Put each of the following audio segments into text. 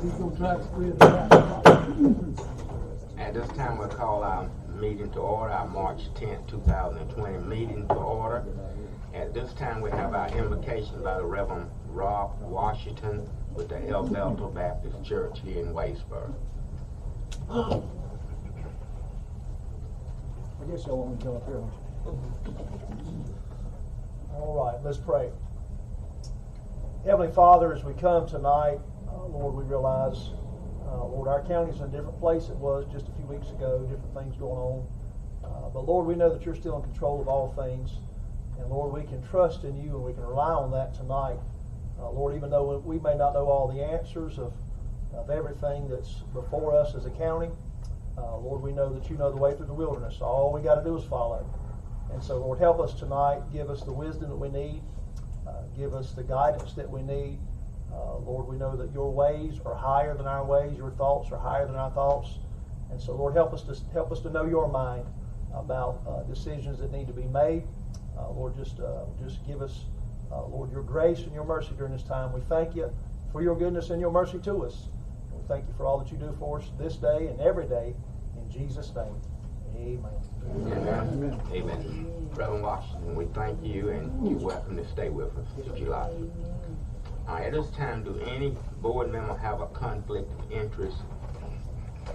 He's going to try to spread it out. At this time, we'll call our meeting to order, our March 10th, 2020 meeting to order. At this time, we have our invocation by the Reverend Rob Washington with the El Belto Baptist Church here in Waysburg. I guess y'all want me to come up here. All right, let's pray. Heavenly Father, as we come tonight, Lord, we realize, Lord, our county's in a different place it was just a few weeks ago, different things going on. But Lord, we know that you're still in control of all things. And Lord, we can trust in you and we can rely on that tonight. Lord, even though we may not know all the answers of everything that's before us as a county, Lord, we know that you know the way through the wilderness. So all we got to do is follow. And so, Lord, help us tonight. Give us the wisdom that we need. Give us the guidance that we need. Lord, we know that your ways are higher than our ways. Your thoughts are higher than our thoughts. And so, Lord, help us to know your mind about decisions that need to be made. Lord, just give us, Lord, your grace and your mercy during this time. We thank you for your goodness and your mercy to us. We thank you for all that you do for us this day and every day. In Jesus' name, amen. Amen. Amen. Reverend Washington, we thank you, and you're welcome to stay with us if you like. At this time, do any board member have a conflict of interest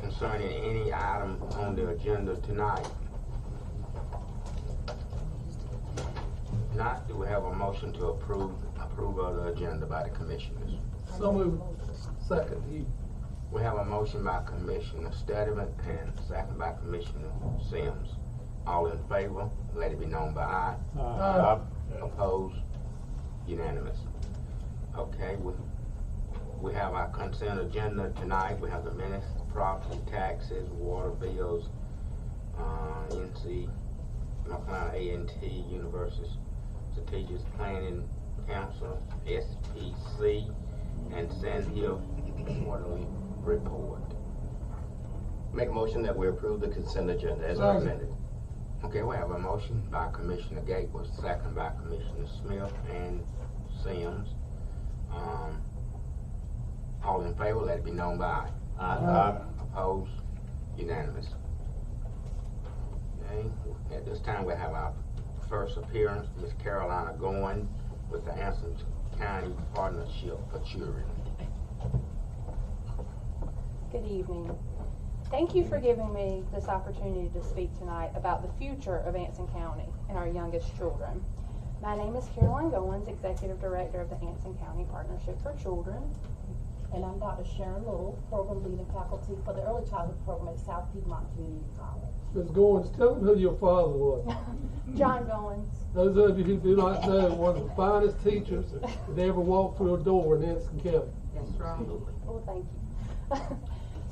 concerning any item on the agenda tonight? If not, do we have a motion to approve of the agenda by the commissioners? So moved. Second. We have a motion by Commissioner Steadman and second by Commissioner Sims. All in favor, let it be known by aye. Aye. Opposed? Unanimous. Okay, we have our consent agenda tonight. We have the minutes, property taxes, water bills, NC, North Carolina A&T, University Strategic Planning Council, SPC, and Sand Hill quarterly report. Make a motion that we approve the consent agenda as recommended. Okay, we have a motion by Commissioner Gatewood, second by Commissioner Smith and Sims. All in favor, let it be known by aye. Opposed? Unanimous. Okay, at this time we have our first appearance, Ms. Carolina Goins with the Anson County Partnership for Children. Good evening. Thank you for giving me this opportunity to speak tonight about the future of Anson County and our youngest children. My name is Caroline Goins, Executive Director of the Anson County Partnership for Children. And I'm Dr. Sharon Little, Program Lead and Faculty for the Early Childhood Program at South Piedmont Community College. Ms. Goins, tell them who your father was. John Goins. Those of you who do not know, one of the finest teachers that ever walked through a door in Anson County. That's right. Well, thank you.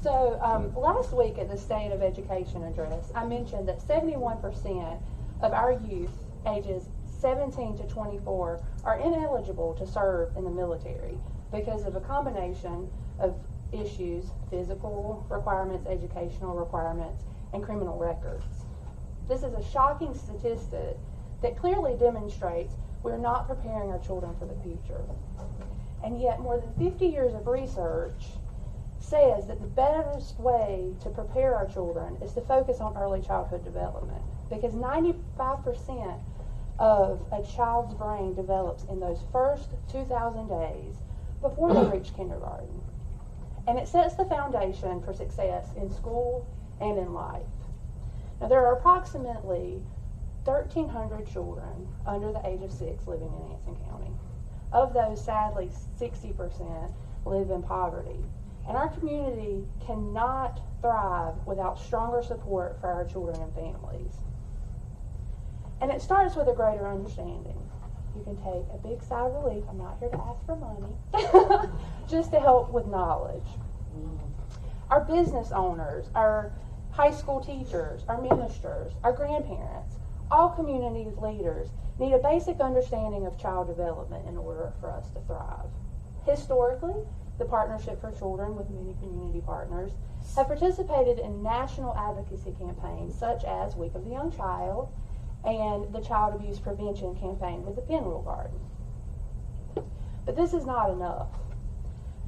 So last week at the State of Education address, I mentioned that 71% of our youth ages 17 to 24 are ineligible to serve in the military because of a combination of issues: physical requirements, educational requirements, and criminal records. This is a shocking statistic that clearly demonstrates we're not preparing our children for the future. And yet more than 50 years of research says that the best way to prepare our children is to focus on early childhood development, because 95% of a child's brain develops in those first 2,000 days before they reach kindergarten. And it sets the foundation for success in school and in life. Now, there are approximately 1,300 children under the age of 6 living in Anson County. Of those, sadly, 60% live in poverty. And our community cannot thrive without stronger support for our children and families. And it starts with a greater understanding. You can take a big sigh of relief. I'm not here to ask for money, just to help with knowledge. Our business owners, our high school teachers, our ministers, our grandparents, all community leaders need a basic understanding of child development in order for us to thrive. Historically, the Partnership for Children, with many community partners, have participated in national advocacy campaigns such as Week of the Young Child and the Child Abuse Prevention Campaign with the Penn Rule Garden. But this is not enough.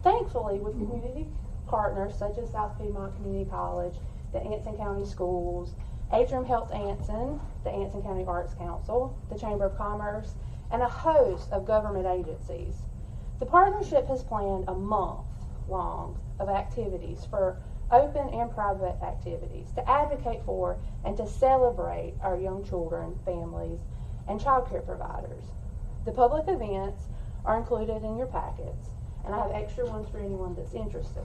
Thankfully, with community partners such as South Piedmont Community College, the Anson County Schools, Atrium Health Anson, the Anson County Arts Council, the Chamber of Commerce, and a host of government agencies, the partnership has planned a month long of activities for open and private activities to advocate for and to celebrate our young children, families, and child care providers. The public events are included in your packets, and I have extra ones for anyone that's interested.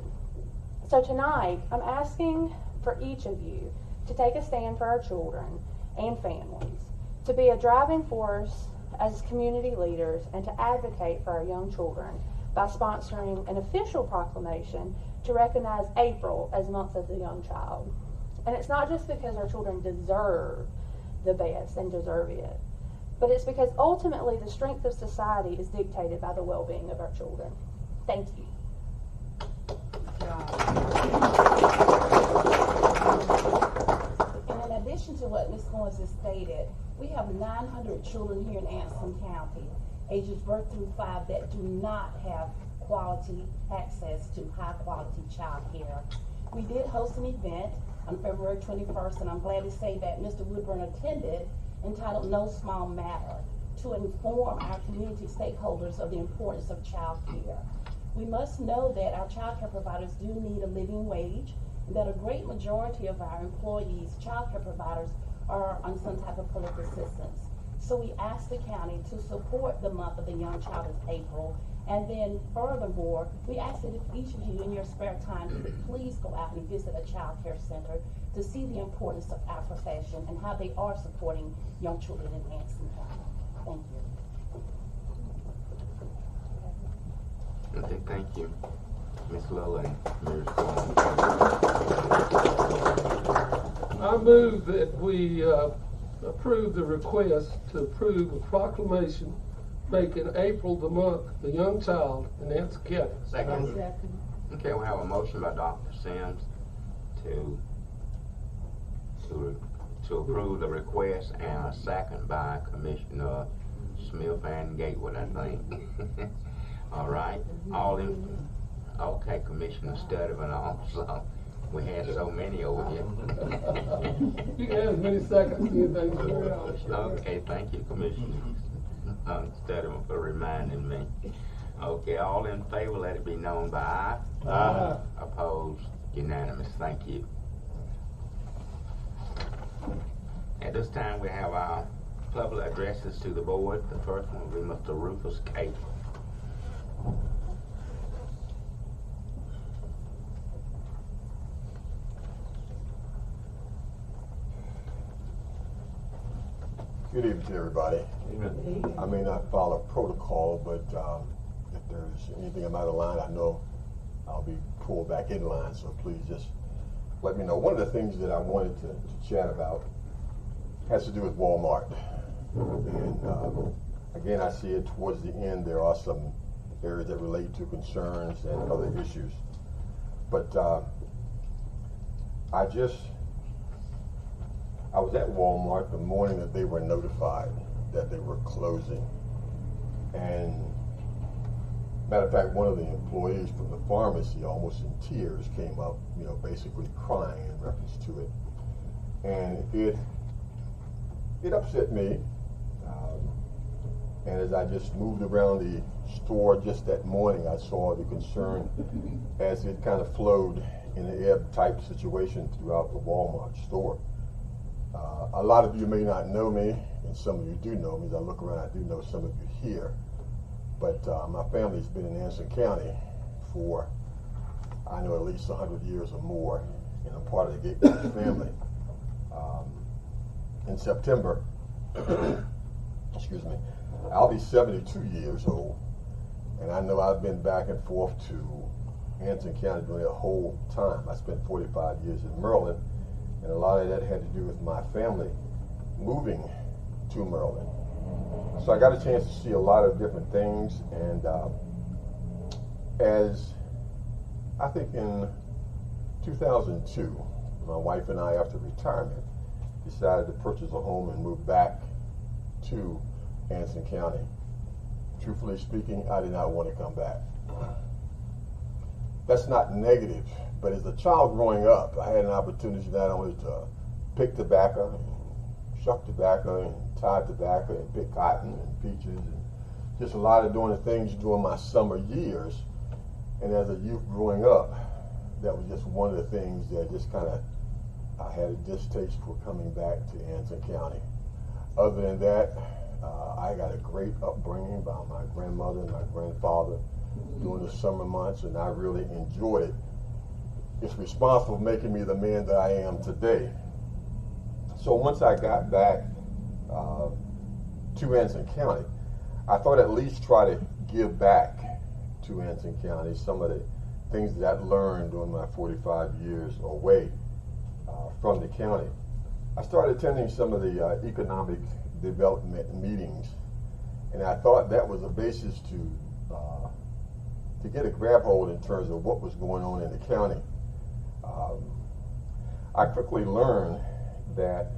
So tonight, I'm asking for each of you to take a stand for our children and families, to be a driving force as community leaders, and to advocate for our young children by sponsoring an official proclamation to recognize April as Month of the Young Child. And it's not just because our children deserve the best and deserve it, but it's because ultimately the strength of society is dictated by the well-being of our children. Thank you. And in addition to what Ms. Goins has stated, we have 900 children here in Anson County, ages birth through 5, that do not have quality access to high quality child care. We did host an event on February 21st, and I'm glad to say that Mr. Woodburn attended, entitled No Small Matter, to inform our community stakeholders of the importance of child care. We must know that our child care providers do need a living wage, and that a great majority of our employees, child care providers, are on some type of political assistance. So we asked the county to support the month of the young child of April. And then furthermore, we asked that if each of you in your spare time could please go out and visit a child care center to see the importance of our profession and how they are supporting young children in Anson County. Thank you. Okay, thank you. Ms. Lilla and Ms. I move that we approve the request to approve a proclamation making April the month of the young child in Anson County. Second. Okay, we have a motion by Dr. Sims to approve the request, and a second by Commissioner Smith and Gatewood, I think. All right, okay, Commissioner Studevant also. We had so many over here. You can have as many seconds as anything. Okay, thank you, Commissioner Studevant, for reminding me. Okay, all in favor, let it be known by aye. Aye. Opposed? Unanimous. Thank you. At this time, we have our public addresses to the board. The first one will be Mr. Rufus Cate. Good evening to everybody. I may not follow protocol, but if there's anything I'm out of line, I know I'll be pulled back in line, so please just let me know. One of the things that I wanted to chat about has to do with Walmart. And again, I see it towards the end, there are some areas that relate to concerns and other issues. But I was at Walmart the morning that they were notified that they were closing. And matter of fact, one of the employees from the pharmacy, almost in tears, came up, basically crying in reference to it. And it upset me. And as I just moved around the store just that morning, I saw the concern as it kind of flowed in an ebb type situation throughout the Walmart store. A lot of you may not know me, and some of you do know me. As I look around, I do know some of you here. But my family's been in Anson County for, I know, at least 100 years or more, and I'm part of the Gatewood family. In September, excuse me, I'll be 72 years old, and I know I've been back and forth to Anson County during the whole time. I spent 45 years in Maryland, and a lot of that had to do with my family moving to Maryland. So I got a chance to see a lot of different things, and as I think in 2002, my wife and I, after retirement, decided to purchase a home and move back to Anson County. Truthfully speaking, I did not want to come back. that's not negative, but as a child growing up, I had an opportunity not only to pick tobacco, and shuck tobacco, and tie tobacco, and pick cotton and peaches, and just a lot of doing the things during my summer years. And as a youth growing up, that was just one of the things that just kind of, I had a distaste for coming back to Anson County. Other than that, I got a great upbringing by my grandmother and my grandfather during the summer months, and I really enjoyed it. It's responsible for making me the man that I am today. So once I got back to Anson County, I thought at least try to give back to Anson County some of the things that I learned during my 45 years away from the county. I started attending some of the economic development meetings, and I thought that was a basis to get a grab hold in terms of what was going on in the county. I quickly learned that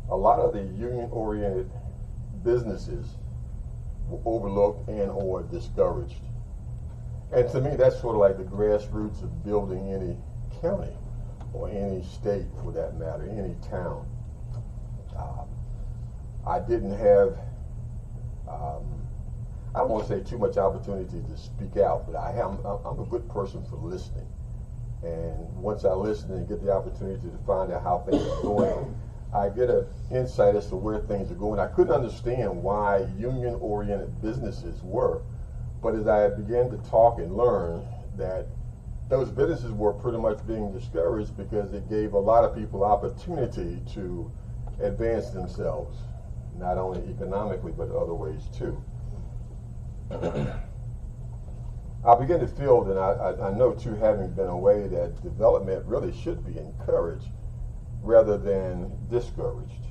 a lot of the union-oriented businesses were overlooked and or discouraged. And to me, that's sort of like the grassroots of building any county or any state for that matter, any town. I didn't have, I don't want to say too much opportunity to speak out, but I'm a good person for listening. And once I listen and get the opportunity to find out how things are going, I get an insight as to where things are going. I couldn't understand why union-oriented businesses were, but as I began to talk and learn that those businesses were pretty much being discouraged because it gave a lot of people opportunity to advance themselves, not only economically, but other ways too. I begin to feel that I know too, having been away, that development really should be encouraged rather than discouraged.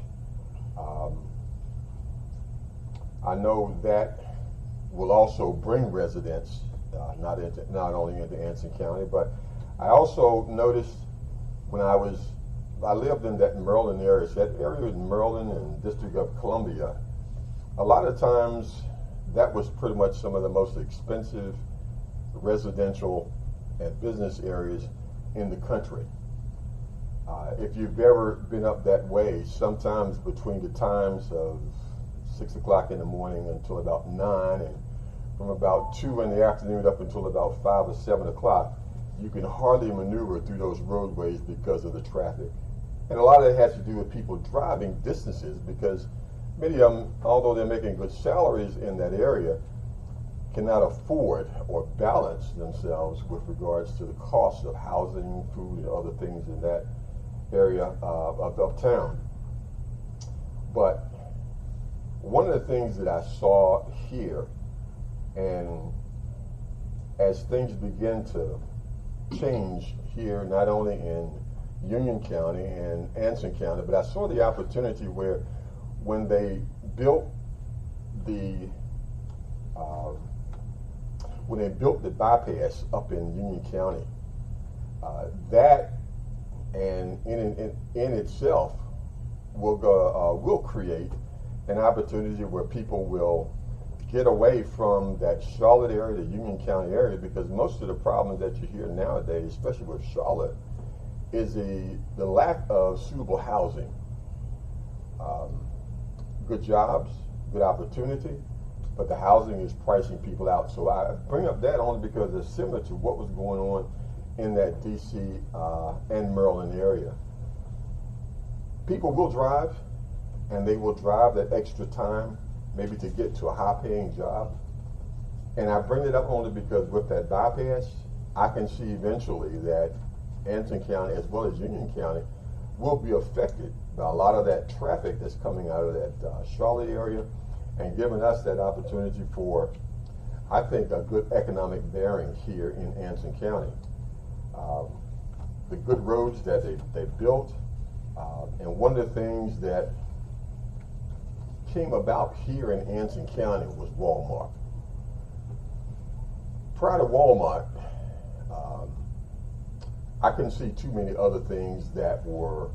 I know that will also bring residents not only into Anson County, but I also noticed when I lived in that Maryland area, so that area in Maryland and District of Columbia, a lot of times that was pretty much some of the most expensive residential and business areas in the country. If you've ever been up that way, sometimes between the times of 6 o'clock in the morning until about 9, and from about 2 in the afternoon up until about 5 or 7 o'clock, you can hardly maneuver through those roadways because of the traffic. And a lot of that has to do with people driving distances, because many of them, although they're making good salaries in that area, cannot afford or balance themselves with regards to the cost of housing, food, and other things in that area of town. But one of the things that I saw here, and as things begin to change here, not only in Union County and Anson County, but I saw the opportunity where when they built the bypass up in Union County, that and in itself will create an opportunity where people will get away from that Charlotte area, the Union County area, because most of the problems that you hear nowadays, especially with Charlotte, is the lack of suitable housing. Good jobs, good opportunity, but the housing is pricing people out. So I bring up that only because it's similar to what was going on in that DC and Maryland area. People will drive, and they will drive that extra time maybe to get to a high-paying job. And I bring it up only because with that bypass, I can see eventually that Anson County as well as Union County will be affected by a lot of that traffic that's coming out of that Charlotte area, and giving us that opportunity for, I think, a good economic bearing here in Anson County. The good roads that they built, and one of the things that came about here in Anson County was Walmart. Prior to Walmart, I couldn't see too many other things that were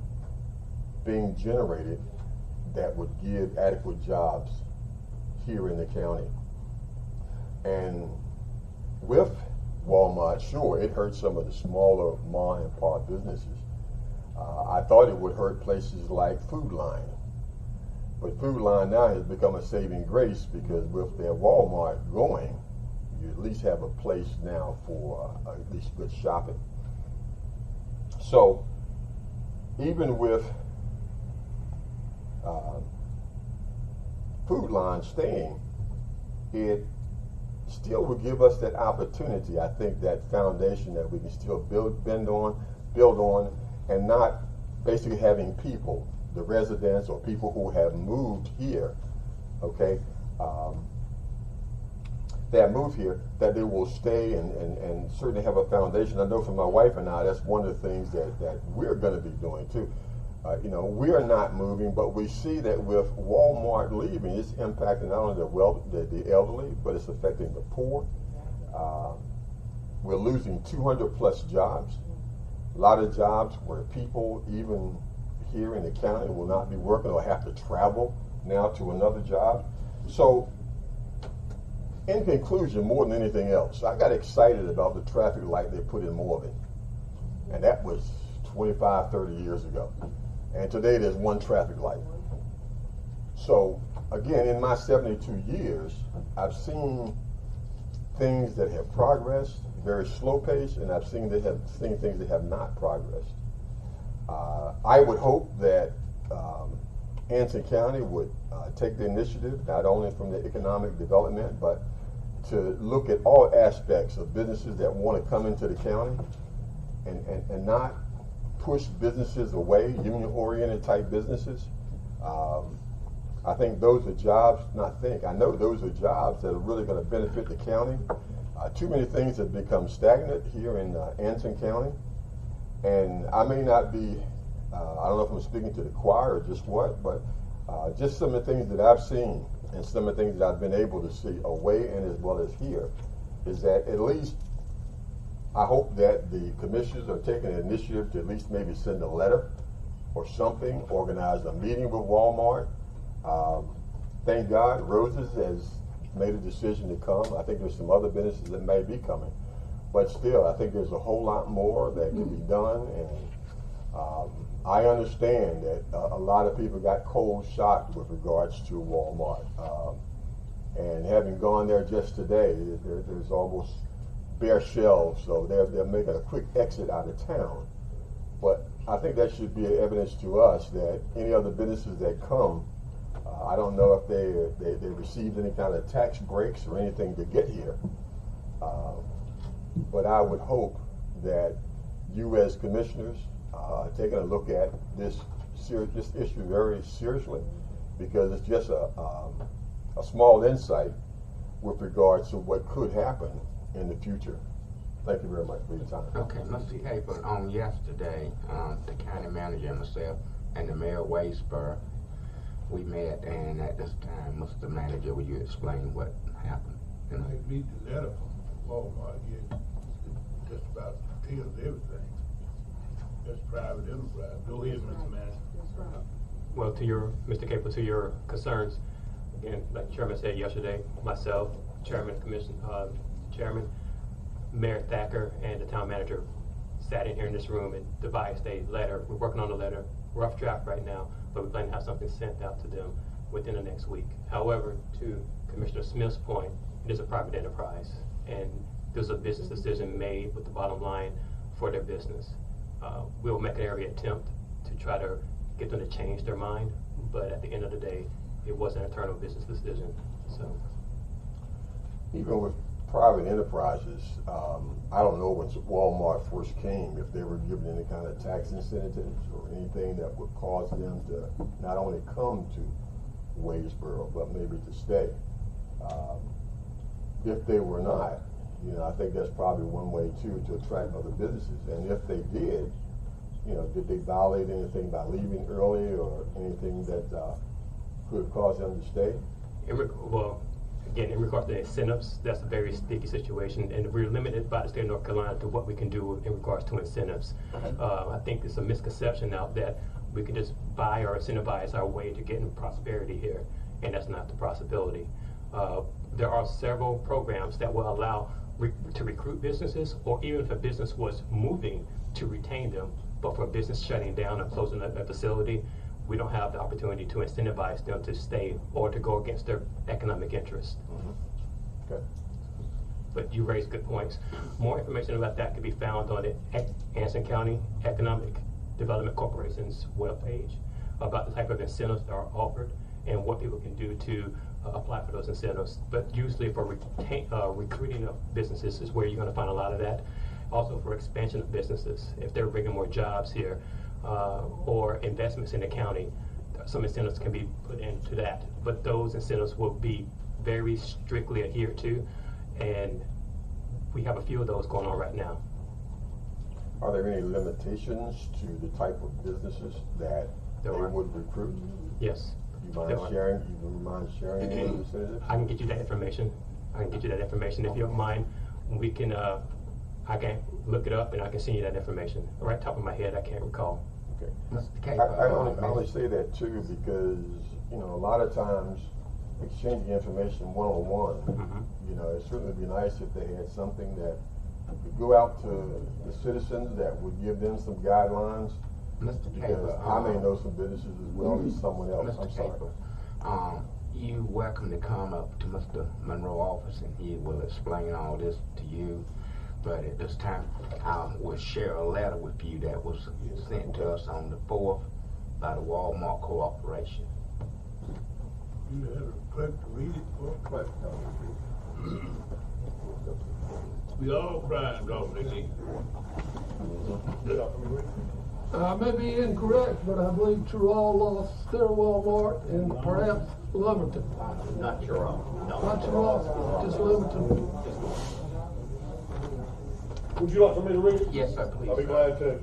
being generated that would give adequate jobs here in the county. And with Walmart, sure, it hurt some of the smaller mom and pop businesses. I thought it would hurt places like Food Line. But Food Line now has become a saving grace because with their Walmart going, you at least have a place now for at least good shopping. So even with Food Line staying, it still would give us that opportunity. I think that foundation that we can still build on, and not basically having people, the residents or people who have moved here, okay, that move here, that they will stay and certainly have a foundation. I know for my wife and I, that's one of the things that we're going to be doing too. You know, we are not moving, but we see that with Walmart leaving, it's impacting not only the elderly, but it's affecting the poor. We're losing 200 plus jobs. A lot of jobs where people, even here in the county, will not be working or have to travel now to another job. So, in conclusion, more than anything else, I got excited about the traffic light they put in Morgan. And that was 25, 30 years ago. And today there's one traffic light. So, again, in my 72 years, I've seen things that have progressed, very slow pace, and I've seen things that have not progressed. I would hope that Anson County would take the initiative, not only from the economic development, but to look at all aspects of businesses that want to come into the county and not push businesses away, union-oriented type businesses. I think those are jobs, I know those are jobs that are really going to benefit the county. Too many things have become stagnant here in Anson County. And I may not be, I don't know if I'm speaking to the choir or just what, but just some of the things that I've seen and some of the things that I've been able to see away and as well as here is that at least I hope that the commissioners are taking an initiative to at least maybe send a letter or something, organize a meeting with Walmart. Thank God Roses has made a decision to come. I think there's some other businesses that may be coming. But still, I think there's a whole lot more that can be done. And I understand that a lot of people got cold shocked with regards to Walmart. And having gone there just today, there's almost bare shelves, so they're making a quick exit out of town. But I think that should be evidence to us that any other businesses that come, I don't know if they received any kind of tax breaks or anything to get here. But I would hope that you as commissioners are taking a look at this issue very seriously, because it's just a small insight with regards to what could happen in the future. Thank you very much for your time. Okay, Mr. Capel, on yesterday, the county manager and myself and the mayor of Wadesboro, we met, and at this time, Mr. Manager, will you explain what happened? I read the letter from Walmart here, just about tells everything. That's private enterprise. Go ahead, Mr. Manager. Well, Mr. Capel, to your concerns, again, like the chairman said yesterday, myself, Chairman, Mayor Thacker, and the town manager sat in here in this room and devised a letter. We're working on the letter, rough draft right now, but we plan to have something sent out to them within the next week. However, to Commissioner Smith's point, it is a private enterprise, and there's a business decision made with the bottom line for their business. We'll make every attempt to try to get them to change their mind, but at the end of the day, it was an internal business decision. So, even with private enterprises, I don't know when Walmart first came, if they were given any kind of tax incentives or anything that would cause them to not only come to Wadesboro, but maybe to stay. If they were not, I think that's probably one way too to attract other businesses. And if they did, did they violate anything by leaving early or anything that could have caused them to stay? Well, again, in regards to incentives, that's a very sticky situation, and we're limited by the state of North Carolina to what we can do in regards to incentives. I think there's a misconception out that we can just buy or incentivize our way to getting prosperity here, and that's not the possibility. There are several programs that will allow to recruit businesses, or even if a business was moving, to retain them. But for a business shutting down or closing a facility, we don't have the opportunity to incentivize them to stay or to go against their economic interests. Okay. But you raise good points. More information about that can be found on the Anderson County Economic Development Corporation's webpage about the type of incentives that are offered and what people can do to apply for those incentives. But usually for recruiting of businesses is where you're going to find a lot of that. Also for expansion of businesses, if they're bringing more jobs here or investments in the county, some incentives can be put into that. But those incentives will be very strictly adhered to, and we have a few of those going on right now. Are there any limitations to the type of businesses that they would recruit? Yes. You mind sharing any of the incentives? I can get you that information. If you don't mind, we can, I can look it up and I can send you that information. Right top of my head, I can't recall. Okay. Mr. K. I only say that too because, you know, a lot of times exchanging information one-on-one, you know, it certainly would be nice if they had something that could go out to the citizens that would give them some guidelines. Mr. Because Caper, I may know some businesses as well as someone else. Mr. I'm sorry. Caper, you're welcome to come up to Mr. Monroe's office and he will explain all this to you. But at this time, I will share a letter with you that was sent to us on the 4th by the Walmart Corporation. You had a clerk to read it for a clerk. We all crying, don't we? I may be incorrect, but I believe Terrell lost their Walmart and perhaps Lumberton. Not your own, no. Not Terrell, just Lumberton. Would you like for me to read it? Yes, sir, please. I'll be glad to.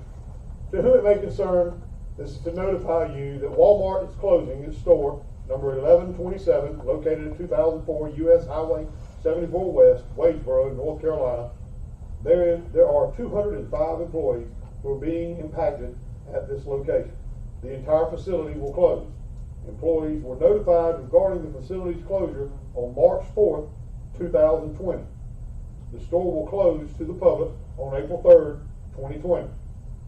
To whom it may concern, this is to notify you that Walmart is closing its store, number 1127, located at 2004 U.S. Highway 74 West, Wadesboro, North Carolina. There are 205 employees who are being impacted at this location. The entire facility will close. Employees were notified regarding the facility's closure on March 4th, 2020. The store will close to the public on April 3rd, 2020.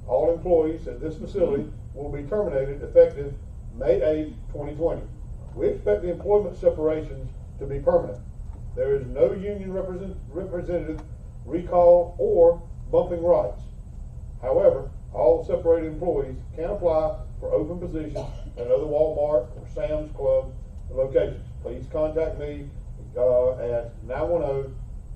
All employees at this facility will be terminated effective May 8th, 2020. We expect the employment separations to be permanent. There is no union representative recall or bumping rights. However, all separated employees can apply for open positions at other Walmart or Sam's Club locations. Please contact me at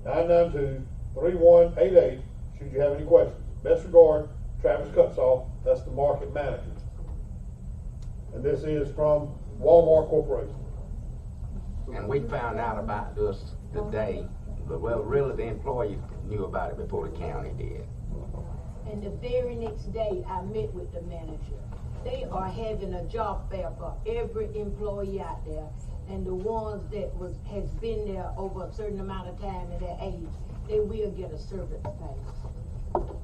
910-992-3188 should you have any questions. Best regard, Travis Cutsoff, that's the market manager. And this is from Walmart Corporation. And we found out about this today, but well, really the employees knew about it before the county did. And the very next day, I met with the manager. They are having a job fair for every employee out there. And the ones that has been there over a certain amount of time and their age, they will get a service pay.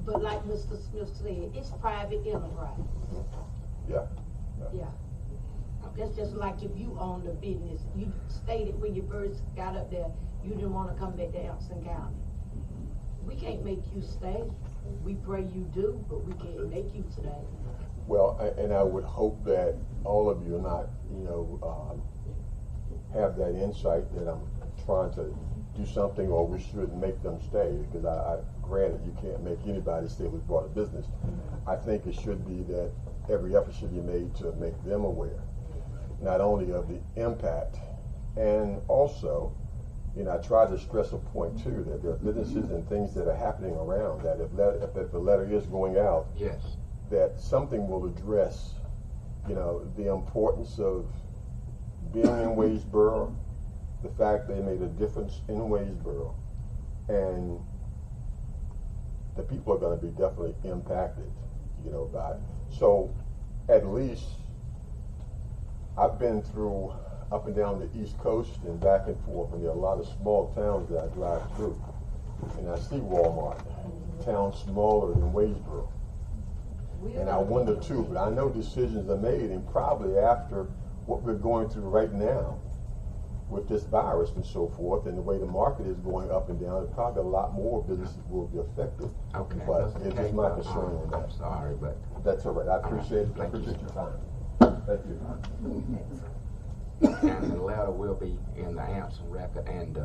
But like Mr. Smith said, it's private enterprise. Yeah. Yeah. That's just like if you owned a business. You stated when you first got up there, you didn't want to come back to Anderson County. We can't make you stay. We pray you do, but we can't make you stay. Well, and I would hope that all of you are not, you know, have that insight that I'm trying to do something or we should make them stay, because I granted you can't make anybody stay who's brought a business. I think it should be that every effort should be made to make them aware, not only of the impact, and also, you know, I try to stress a point too, that there are businesses and things that are happening around that if the letter is going out, yes, that something will address, you know, the importance of being in Wadesboro, the fact they made a difference in Wadesboro, and the people are going to be definitely impacted, you know, by it. So at least I've been through up and down the East Coast and back and forth, and there are a lot of small towns that I drive through, and I see Walmart, towns smaller than Wadesboro. And I wonder too, but I know decisions are made, and probably after what we're going through right now, with this virus and so forth, and the way the market is going up and down, probably a lot more businesses will be affected. Okay. But it's just my concern on that. I'm sorry, but. That's all right. I appreciate it. I Thank you. appreciate your time. Thank you. And the letter will be in the Anson Record and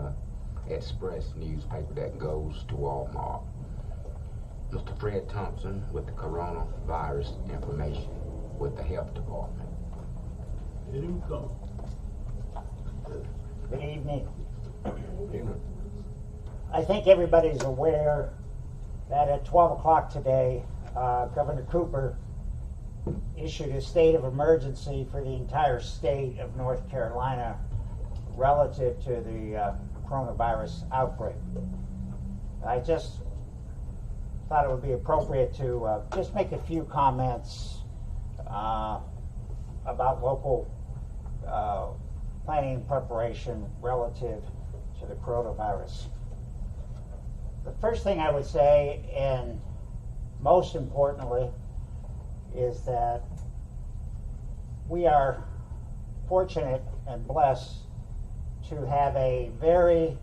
Express newspaper that goes to Walmart. Mr. Fred Thompson with the coronavirus information with the health department. Let him come. Good evening. I think everybody's aware that at 12 o'clock today, Governor Cooper issued a state of emergency for the entire state of North Carolina relative to the coronavirus outbreak. I just thought it would be appropriate to just make a few comments about local planning and preparation relative to the coronavirus. The first thing I would say, and most importantly, is that we are fortunate and blessed to have a very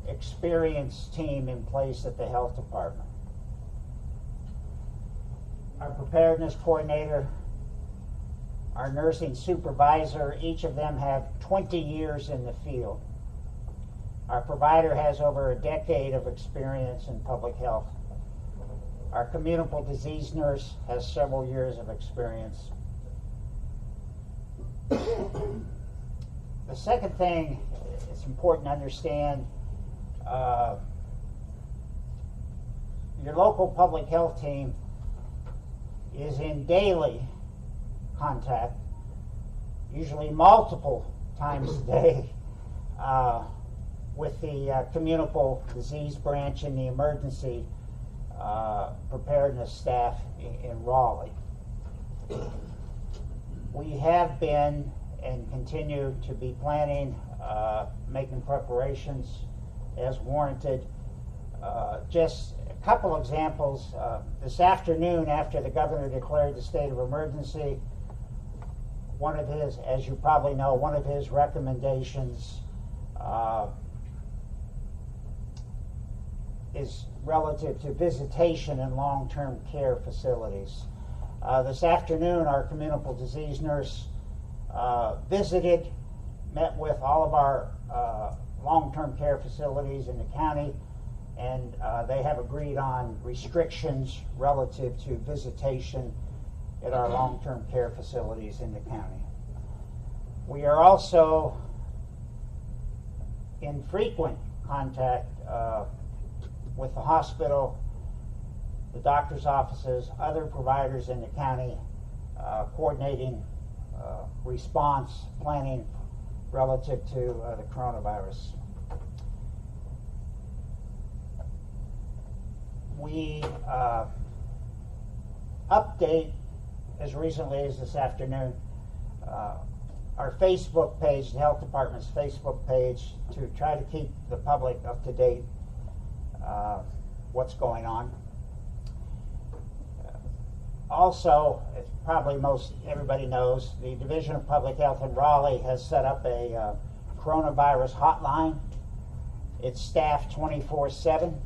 experienced team in place at the health department. Our preparedness coordinator, our nursing supervisor, each of them have 20 years in the field. Our provider has over a decade of experience in public health. Our communicable disease nurse has several years of experience. The second thing it's important to understand, your local public health team is in daily contact, usually multiple times a day, with the communicable disease branch and the emergency preparedness staff in Raleigh. We have been and continue to be planning, making preparations as warranted. Just a couple examples. This afternoon, after the governor declared the state of emergency, one of his, as you probably know, one of his recommendations is relative to visitation in long-term care facilities. This afternoon, our communicable disease nurse visited, met with all of our long-term care facilities in the county, and they have agreed on restrictions relative to visitation at our long-term care facilities in the county. We are also in frequent contact with the hospital, the doctor's offices, other providers in the county, coordinating response planning relative to the coronavirus. We update as recently as this afternoon our Facebook page, the health department's Facebook page, to try to keep the public up to date what's going on. Also, as probably most everybody knows, the Division of Public Health in Raleigh has set up a coronavirus hotline. It's staffed 24/7.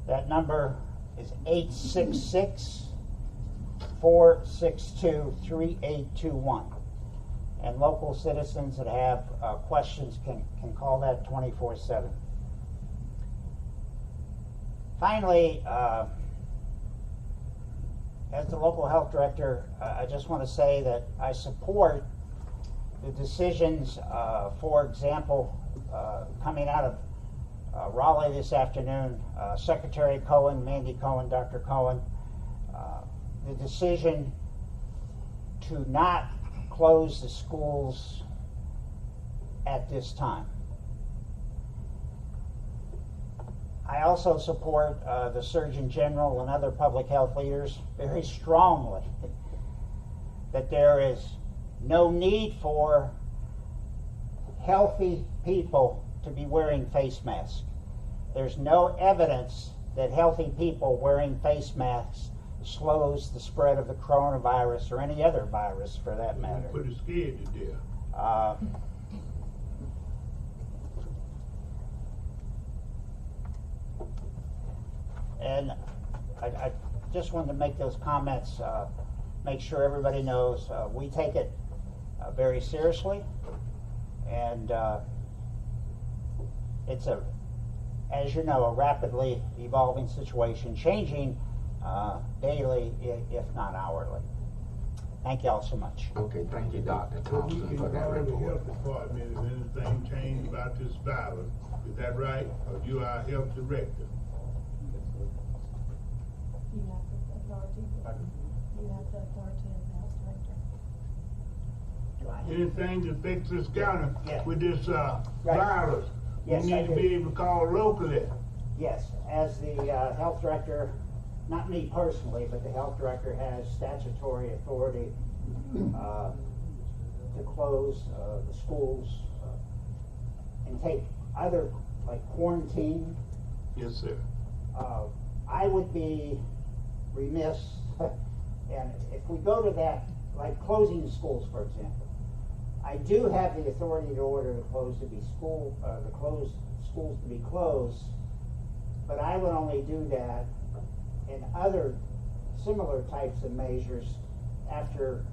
That number is 866-462-3821. And local citizens that have questions can call that 24/7. Finally, as the local health director, I just want to say that I support the decisions, for example, coming out of Raleigh this afternoon, Secretary Cohen, Mandy Cohen, Dr. Cohen, the decision to not close the schools at this time. I also support the Surgeon General and other public health leaders very strongly that there is no need for healthy people to be wearing face masks. There's no evidence that healthy people wearing face masks slows the spread of the coronavirus or any other virus for that matter. Pretty scared to death. And I just wanted to make those comments, make sure everybody knows we take it very seriously, and it's as you know, a rapidly evolving situation, changing daily, if not hourly. Thank you all so much. Okay, thank you, Dr. So we Thompson, can for that call the report. health department if anything changed about this virus. Is that right? Or you are health director? You have the authority, you have the authority as the health director. Anything to fix this county Yeah. with this Right. virus? Yes, We I need to do. be able to call locally. Yes, as the health director, not me personally, but the health director has statutory authority to close the schools and take either like quarantine. Yes, sir. I would be remiss, and if we go to that, like closing the schools, for example, I do have the authority to order the schools to be closed, but I would only do that in other similar types of measures after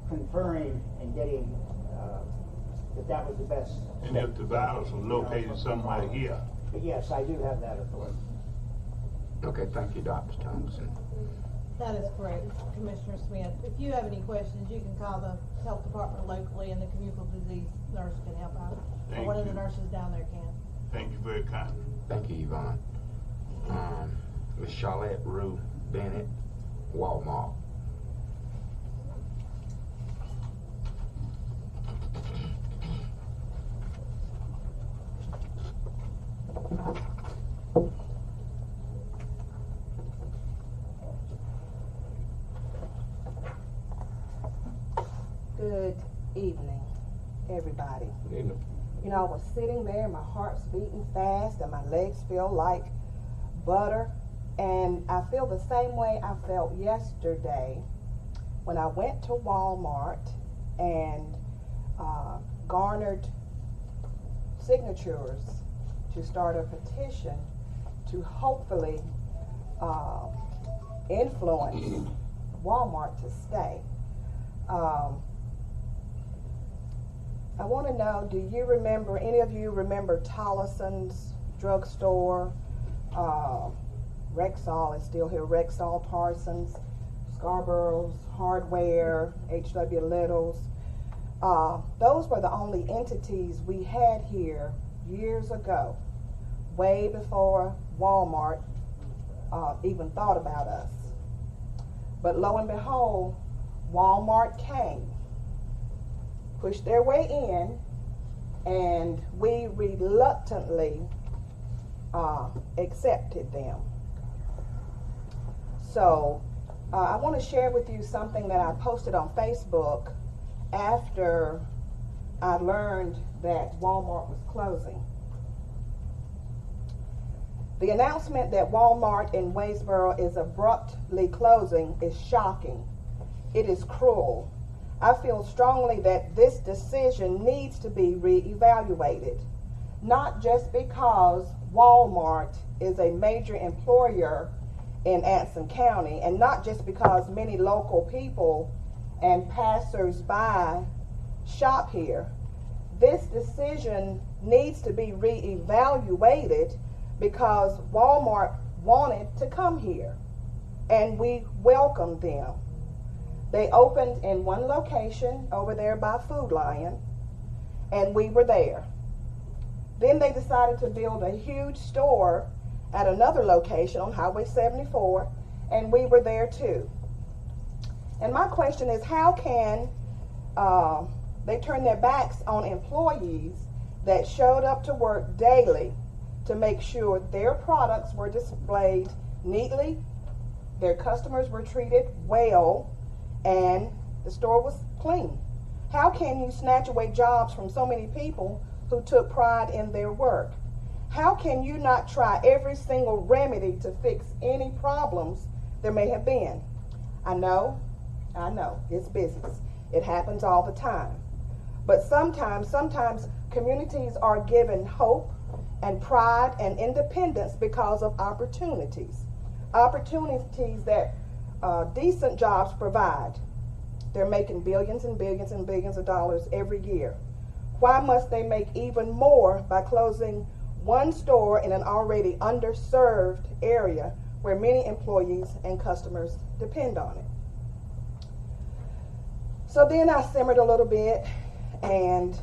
conferring and getting that was the best. And if the virus was located somewhere here. But yes, I do have that authority. Okay, thank you, Dr. Thompson. That is correct, Commissioner Smith. If you have any questions, you can call the health department locally and the communicable disease nurse can help out. Or Thank one of the you. nurses down there can. Thank you very kindly. Thank you, Yvonne. Ms. Charlotte Rue Bennett, Walmart. Good evening, everybody. You know, I was sitting there, my heart's beating fast, and my legs feel like butter. And I feel the same way I felt yesterday when I went to Walmart and garnered signatures to start a petition to hopefully influence Walmart to stay. I want to know, do you remember, any of you remember Tollison's drugstore? Rexall is still here, Rexall, Parsons, Scarborough's Hardware, H.W. Little's. Those were the only entities we had here years ago, way before Walmart even thought about us. But lo and behold, Walmart came, pushed their way in, and we reluctantly accepted them. So I want to share with you something that I posted on Facebook after I learned that Walmart was closing. The announcement that Walmart in Waysboro is abruptly closing is shocking. It is cruel. I feel strongly that this decision needs to be reevaluated, not just because Walmart is a major employer in Anson County, and not just because many local people and passers-by shop here. This decision needs to be reevaluated because Walmart wanted to come here, and we welcomed them. They opened in one location over there by Food Lion, and we were there. Then they decided to build a huge store at another location on Highway 74, and we were there too. And my question is, how can they turn their backs on employees that showed up to work daily to make sure their products were displayed neatly, their customers were treated well, and the store was clean? How can you snatch away jobs from so many people who took pride in their work? How can you not try every single remedy to fix any problems there may have been? I know, it's business. It happens all the time. But sometimes communities are given hope and pride and independence because of opportunities. Opportunities that decent jobs provide. They're making billions and billions and billions of dollars every year. Why must they make even more by closing one store in an already underserved area where many employees and customers depend on it? So then I simmered a little bit, and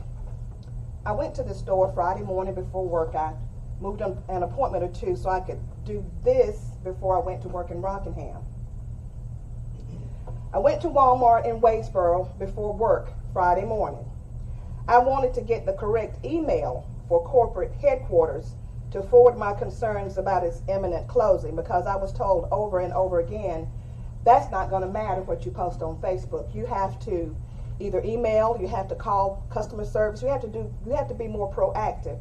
I went to the store Friday morning before work. I moved an appointment or two so I could do this before I went to work in Rockingham. I went to Walmart in Wadesboro before work Friday morning. I wanted to get the correct email for corporate headquarters to forward my concerns about its imminent closing, because I was told over and over again, that's not going to matter what you post on Facebook. You have to either email, you have to call customer service, you have to be more proactive.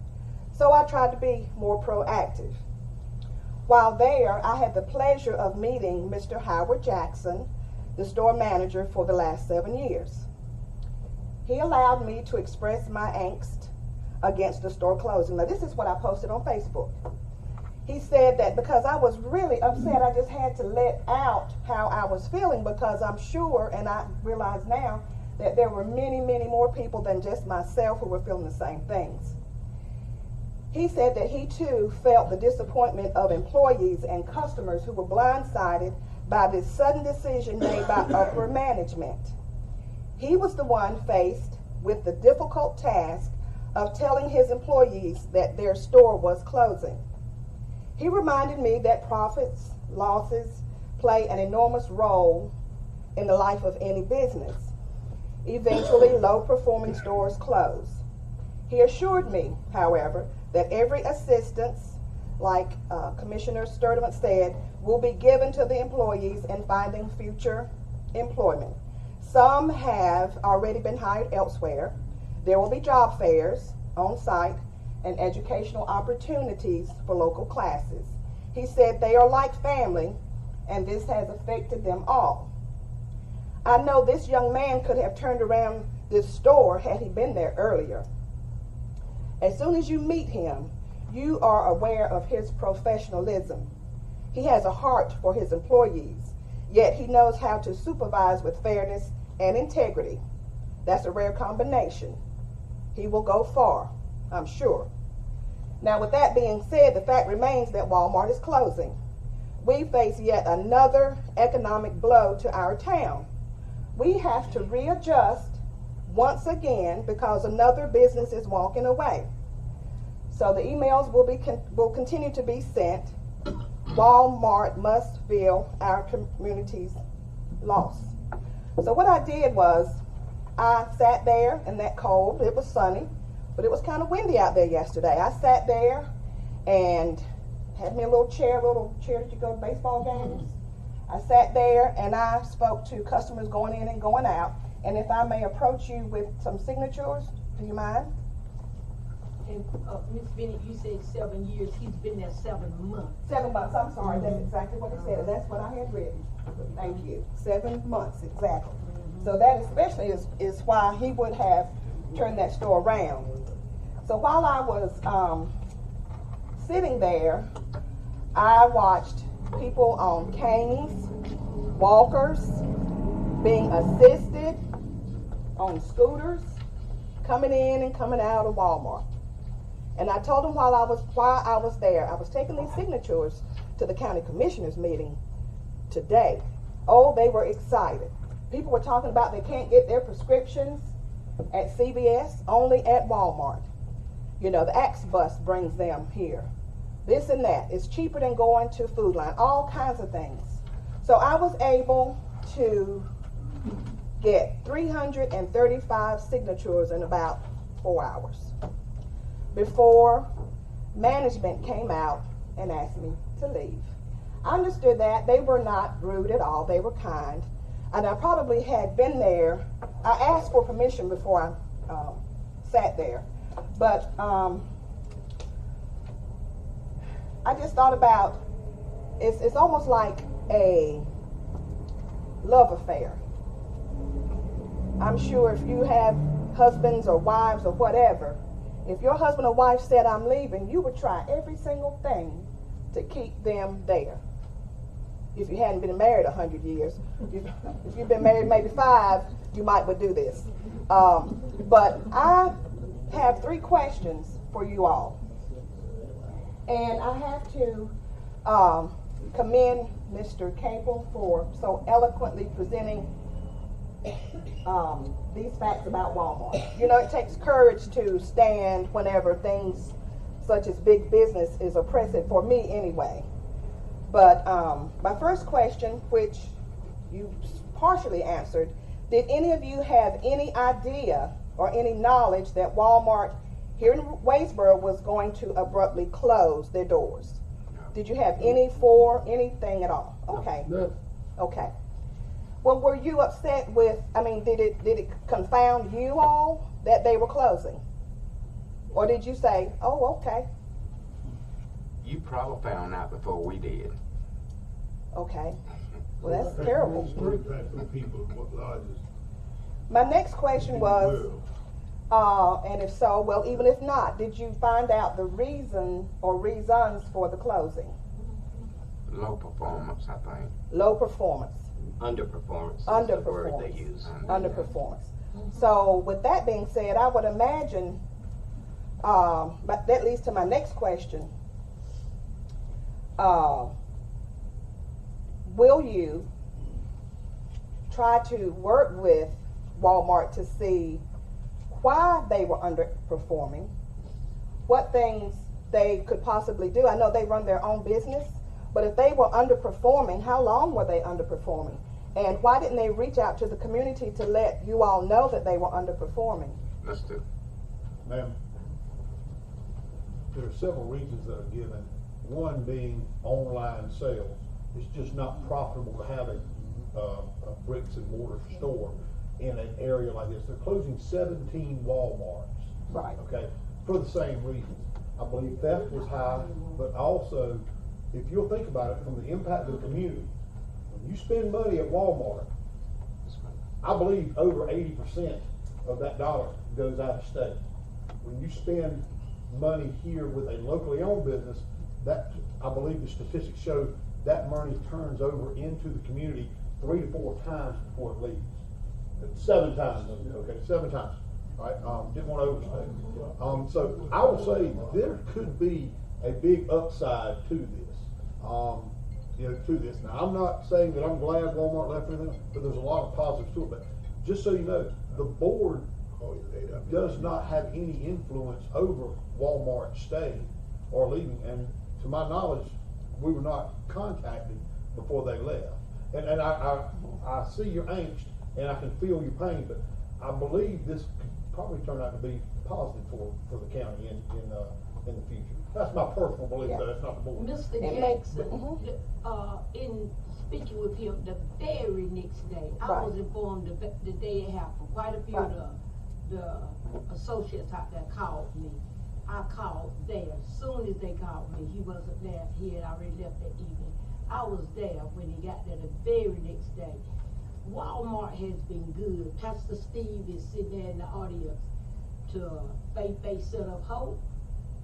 So I tried to be more proactive. While there, I had the pleasure of meeting Mr. Howard Jackson, the store manager for the last 7 years. He allowed me to express my angst against the store closing. Now, this is what I posted on Facebook. He said that because I was really upset, I just had to let out how I was feeling, because I'm sure, and I realize now, that there were many, many more people than just myself who were feeling the same things. He said that he too felt the disappointment of employees and customers who were blindsided by this sudden decision made by upper management. He was the one faced with the difficult task of telling his employees that their store was closing. He reminded me that profits, losses play an enormous role in the life of any business. Eventually, low-performing stores close. He assured me, however, that every assistance, like Commissioner Sturdivant said, will be given to the employees in finding future employment. Some have already been hired elsewhere. There will be job fairs on site and educational opportunities for local classes. He said they are like family, and this has affected them all. I know this young man could have turned around this store had he been there earlier. As soon as you meet him, you are aware of his professionalism. He has a heart for his employees, yet he knows how to supervise with fairness and integrity. That's a rare combination. He will go far, I'm sure. Now, with that being said, the fact remains that Walmart is closing. We face yet another economic blow to our town. We have to readjust once again because another business is walking away. So the emails will continue to be sent. Walmart must fill our community's loss. So what I did was I sat there in that cold. It was sunny, but it was kind of windy out there yesterday. I sat there and had me a little chair that you go to baseball games. I sat there and I spoke to customers going in and going out. And if I may approach you with some signatures, do you mind? And Ms. Bennett, you said 7 years. He's been there 7 months. 7 months, I'm sorry. That's exactly what it said. And that's what I had written. Thank you. 7 months, exactly. So that especially is why he would have turned that store around. So while I was sitting there, I watched people on canes, walkers, being assisted on scooters, coming in and coming out of Walmart. And I told them while I was there, I was taking these signatures to the county commissioners meeting today. Oh, they were excited. People were talking about they can't get their prescriptions at CVS, only at Walmart. You know, the Axe bus brings them here. This and that. It's cheaper than going to Food Line. All kinds of things. So I was able to get 335 signatures in about 4 hours before management came out and asked me to leave. I understood that. They were not rude at all. They were kind. And I probably had been there. I asked for permission before I sat there. But I just thought about, it's almost like a love affair. I'm sure if you have husbands or wives or whatever, If your husband or wife said, I'm leaving, you would try every single thing to keep them there. If you hadn't been married 100 years, if you've been married maybe 5, you might would do this. But I have 3 questions for you all. And I have to commend Mr. Capel for so eloquently presenting these facts about Walmart. You know, it takes courage to stand whenever things such as big business is oppressive, for me anyway. But my first question, which you partially answered, did any of you have any idea or any knowledge that Walmart here in Waynesboro was going to abruptly close their doors? Did you have anything at all? Okay. No. Okay. Well, were you upset with, did it confound you all that they were closing? Or did you say, oh, okay? You probably found out before we did. Okay. Well, that's terrible. My next question was, and if so, well, even if not, did you find out the reason or reasons for the closing? Low performance, I think. Low performance. Underperformance is the word they use. Underperformance. So with that being said, I would imagine, but that leads to my next question. Will you try to work with Walmart to see why they were underperforming, what things they could possibly do? I know they run their own business, but if they were underperforming, how long were they underperforming? And why didn't they reach out to the community to let you all know that they were underperforming? Let's do. Ma'am, there are several reasons that are given. One being online sales. It's just not profitable to have a bricks and mortar store in an area like this. They're closing 17 Walmarts. Right. Okay, for the same reasons. I believe theft was high, but also, if you'll think about it from the impact of the community, when you spend money at Walmart, I believe over 80% of that dollar goes out of state. When you spend money here with a locally owned business, that, I believe the statistics show that money turns over into the community 3 to 4 times before it leaves. 7 times, okay, 7 times. All right, didn't want to overstate. So I will say there could be a big upside to this. To this. Now, I'm not saying that I'm glad Walmart left anything, but there's a lot of positives to it. But just so you know, the board does not have any influence over Walmart staying or leaving. And to my knowledge, we were not contacted before they left. And I see your angst and I can feel your pain, but I believe this could probably turn out to be positive for the county in the future. That's my personal belief, though. That's not the board. Mr. Jackson, in speaking with him the very next day, I was informed the day it happened. Quite a few of the associates out there called me. I called there. As soon as they called me, he wasn't there. He had already left that evening. I was there when he got there the very next day. Walmart has been good. Pastor Steve is sitting there in the audience, to Faith-Based Center of Hope,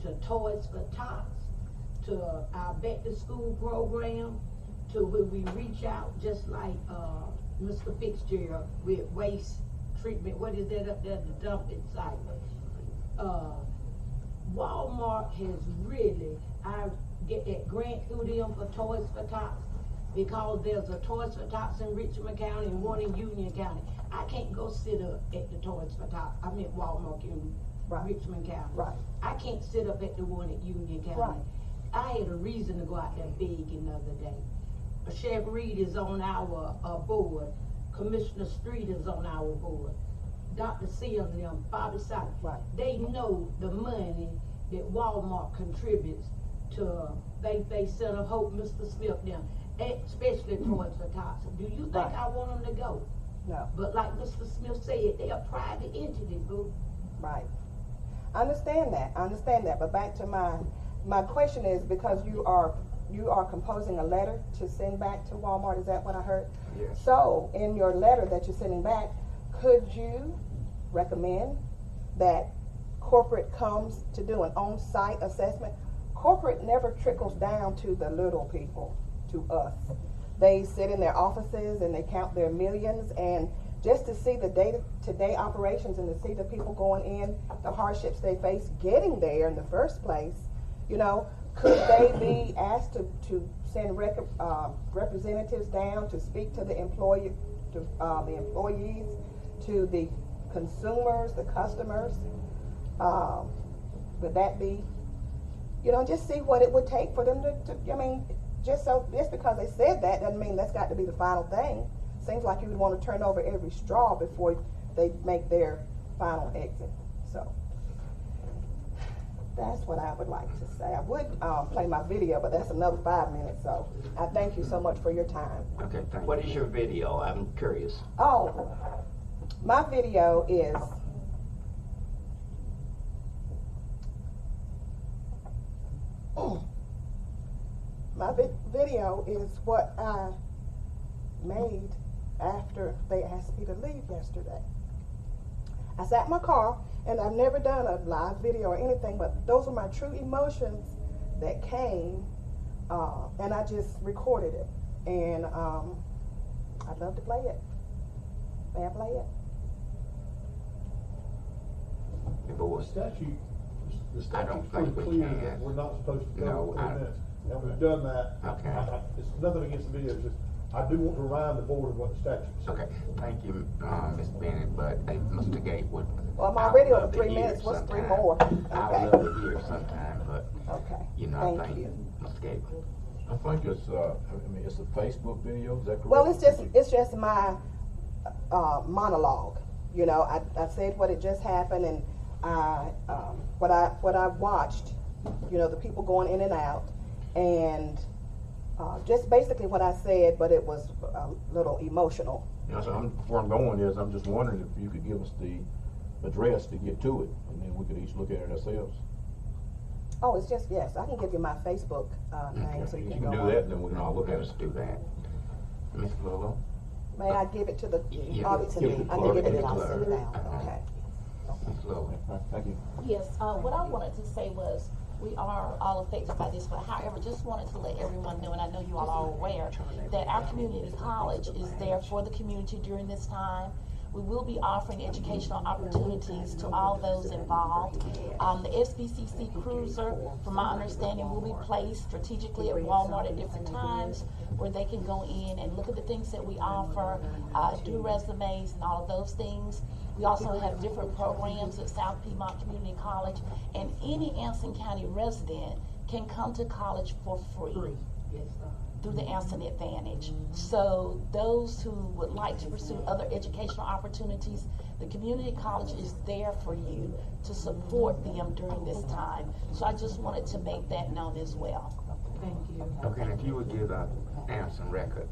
to Toys for Tots, to our Back to School program, to when we reach out, just like Mr. Fitzgerald with waste treatment. What is that up there, the dumping site? Walmart has really, I get that grant through them for Toys for Tots, because there's a Toys for Tots in Richmond County and one in Union County. I can't go sit up at the Toys for Tots. I meant Walmart in Richmond County. Right. I can't sit up at the one at Union County. Right. I had a reason to go out there begging the other day. Sheriff Reed is on our board. Commissioner Street is on our board. Dr. Seals and them, Bobby South. Right. They know the money that Walmart contributes to Faith-Based Center of Hope, Mr. Smith, them, especially Toys for Tots. Do you think I want them to go? No. But like Mr. Smith said, they're a private entity, boo. Right. I understand that. But back to my question is, because you are composing a letter to send back to Walmart, is that what I heard? Yes. So in your letter that you're sending back, could you recommend that corporate comes to do an on-site assessment, corporate never trickles down to the little people, to us. They sit in their offices and they count their millions, and just to see the day-to-day operations and to see the people going in, the hardships they face getting there in the first place, you know, could they be asked to send representatives down to speak to the employees, to the consumers, the customers? Would that be, you know, just see what it would take for them to I mean, just because they said that doesn't mean that's got to be the final thing. Seems like you would want to turn over every straw before they make their final exit. So that's what I would like to say. I would play my video, but that's another 5 minutes. So I thank you so much for your time. Okay, thank you. What is your video? I'm curious. Oh, my video is video is what I made after they asked me to leave yesterday. I sat in my car, and I've never done a live video or anything, but those are my true emotions that came, and I just recorded it. And I'd love to play it. May I play it? The statute's pretty we clear can. that we're not supposed to No, go 3 minutes. And we've done that. Okay. It's nothing against the video, it's just, I do want to remind the board of what the statute says. Okay, thank you, Ms. Bennett, but Mr. Gatewood. Well, I'm already over 3 minutes. What's 3 more? I would love to hear it sometime, but, Okay. you know, I Thank think, you. Mr. Gatewood. I think it's, it's a Facebook video, is that correct? Well, it's just my monologue. You know, I said what had just happened, and what I watched. You know, the people going in and out, and just basically what I said, but it was a little emotional. Yeah, so where I'm going is, I'm just wondering if you could give us the address to get to it, and then we could each look at it ourselves. Oh, it's just, yes, I can give you my Facebook name so you can go do on. that, then we can all look at it. Let's do that. Ms. Lolo? May I give it to the, Yeah, obviously, give it to I the can give it clerk. and I'll sit down, okay. Ms. Lolo? Thank you. Yes, what I wanted to say was, we are all affected by this, but however, just wanted to let everyone know, and I know you all are aware, that our community college is there for the community during this time. We will be offering educational opportunities to all those involved. The SBCC Cruiser, from my understanding, will be placed strategically at Walmart at different times where they can go in and look at the things that we offer, do resumes and all of those things. We also have different programs at South Piedmont Community College, and any Anson County resident can come to college for free through the Anson Advantage. So those who would like to pursue other educational opportunities, the community college is there for you to support them during this time. So I just wanted to make that known as well. Thank you. Okay, and if you would give Anson record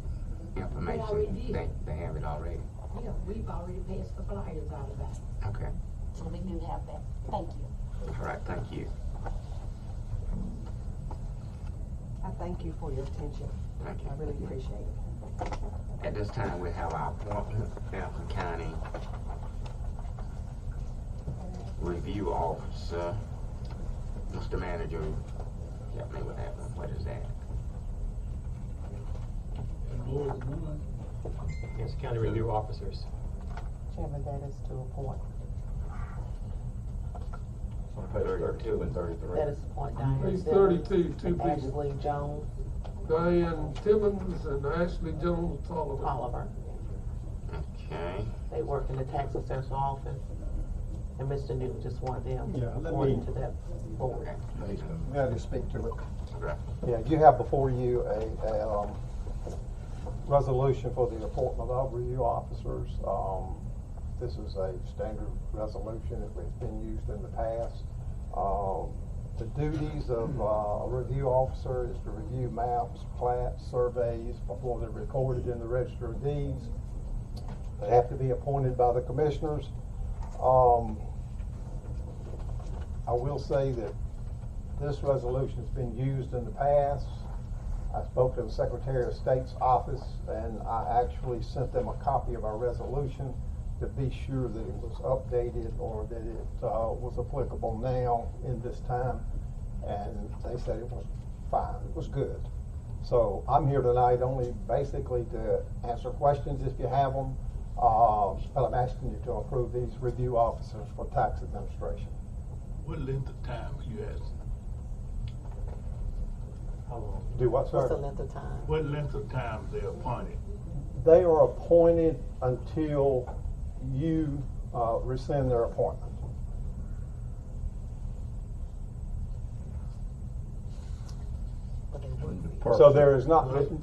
information, they have it already. Yeah, we've already passed the flyers out about it. Okay, So we do have that. Thank you. all right, thank you. I thank you for your attention. Thank you. I really appreciate it. At this time, we have our appointment, Anson County Review Officer. Mr. Manager, help me with that one. What is that? Yes, county review officers. Chairman, that is to appoint. On page 32 and 33. That is the point, Diane. Page 32, two And people. Ashley Jones. Diane Timmons and Ashley Jones Tolliver. Oliver. Okay. They work in the tax assessor's office. And Mr. Newton just wanted them let appointed me- to that board. May I just speak to it? Okay. Yeah, you have before you a resolution for the appointment of review officers. This is a standard resolution that has been used in the past. The duties of a review officer is to review maps, plats, surveys before they're recorded in the Register of Deeds. They have to be appointed by the commissioners. I will say that this resolution has been used in the past. I spoke to the Secretary of State's office, and I actually sent them a copy of our resolution to be sure that it was updated or that it was applicable now in this time. And they said it was fine, it was good. So I'm here tonight only basically to answer questions if you have them. But I'm asking you to approve these review officers for tax administration. What length of time are you asking? How long? Do what, sir? What's the length of time? What length of time they appointed? They are appointed until you rescind their appointment. So there is not, What's the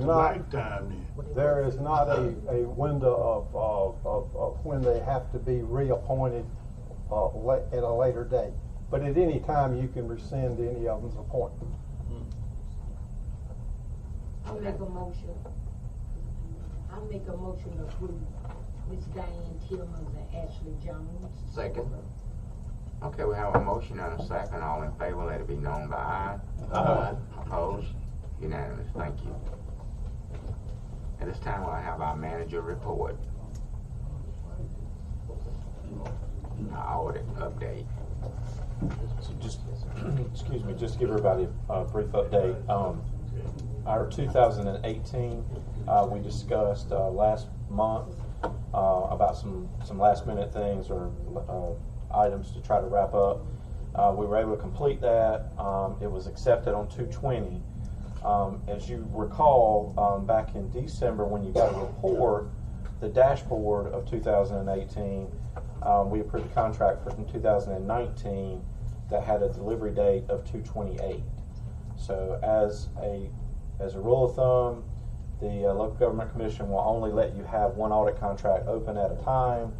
lifetime then? there is not a window of when they have to be reappointed at a later date. But at any time, you can rescind any of them's appointment. I make a motion to approve Ms. Diane Tillman and Ashley Jones. Second. Okay, we have a motion and a second. All in favor, let it be known by aye. Aye. Opposed? Unanimous. Thank you. At this time, we'll have our manager report. Our audit update. So just, excuse me, just to give everybody a brief update. Our 2018, we discussed last month about some last minute things or items to try to wrap up. We were able to complete that. It was accepted on 2/20. As you recall, back in December when you got a report, the dashboard of 2018, we approved a contract from 2019 that had a delivery date of 2/28. So as a rule of thumb, the Local Government Commission will only let you have one audit contract open at a time.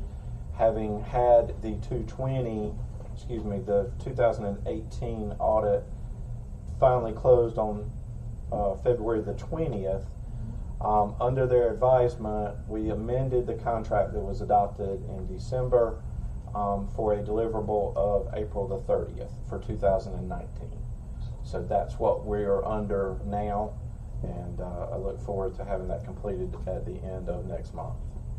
Having had the 2018 audit finally closed on February the 20th, under their advisement, we amended the contract that was adopted in December for a deliverable of April the 30th for 2019. So that's what we're under now, and I look forward to having that completed at the end of next month.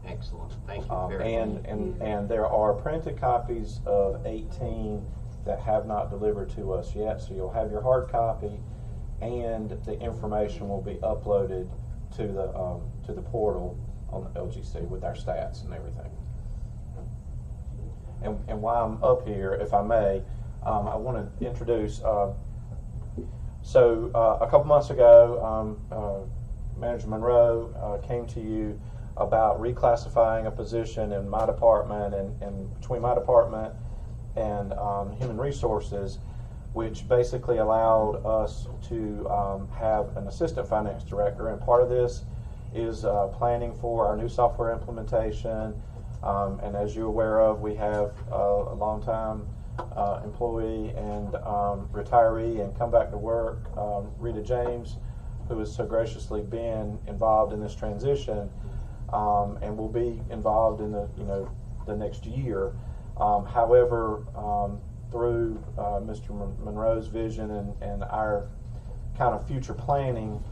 Excellent. Thank you very much. And there are printed copies of 18 that have not delivered to us yet, so you'll have your hard copy, and the information will be uploaded to the portal on the LGC with our stats and everything. And while I'm up here, if I may, I want to introduce. So a couple months ago, Manager Monroe came to you about reclassifying a position in my department and between my department and Human Resources, which basically allowed us to have an assistant finance director. And part of this is planning for our new software implementation. And as you're aware of, we have a long-time employee and retiree and come back to work, Rita James, who has so graciously been involved in this transition and will be involved in the next year. However, through Mr. Monroe's vision and our kind of future planning,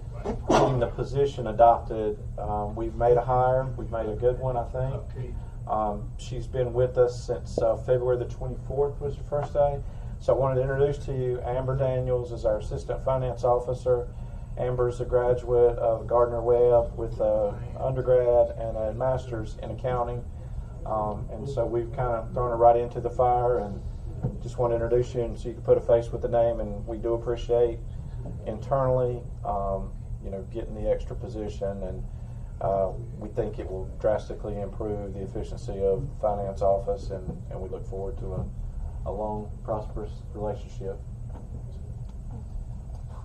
getting the position adopted, we've made a hire. We've made a good one, I think. She's been with us since February the 24th was her first day. So I wanted to introduce to you Amber Daniels as our Assistant Finance Officer. Amber's a graduate of Gardner-Webb with an undergrad and a master's in accounting. And so we've kind of thrown her right into the fire, and just want to introduce you and so you can put a face with the name. And we do appreciate internally, getting the extra position, and we think it will drastically improve the efficiency of the finance office, and we look forward to a long, prosperous relationship.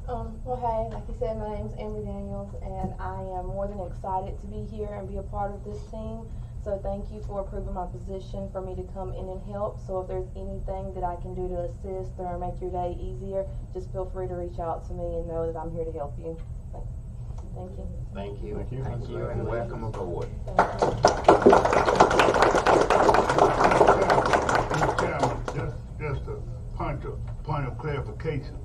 Well, hey, like you said, my name's Amber Daniels, and I am more than excited to be here and be a part of this team. So thank you for approving my position for me to come in and help. So if there's anything that I can do to assist or make your day easier, just feel free to reach out to me and know that I'm here to help you. Thank you. Thank you. Thank you. Thank you, and welcome aboard. Mr. Chairman, just a point of clarification.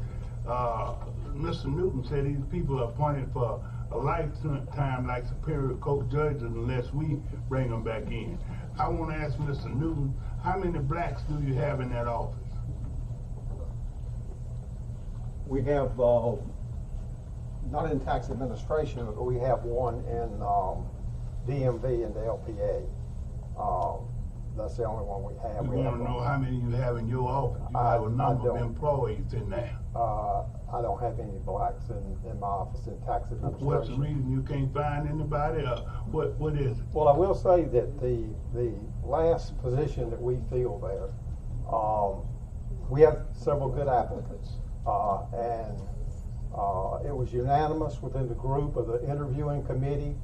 Mr. Newton said these people are appointed for a lifetime like Superior Court judges unless we bring them back in. I want to ask Mr. Newton, how many blacks do you have in that office? We have, not in tax administration, but we have one in DMV and the LPA. That's the only one we have. We want to know how many you have in your office. You have a number of employees in there. I don't have any blacks in my office in tax administration. What's the reason you can't find anybody? What is it? Well, I will say that the last position that we filled there, we had several good applicants, and it was unanimous within the group of the interviewing committee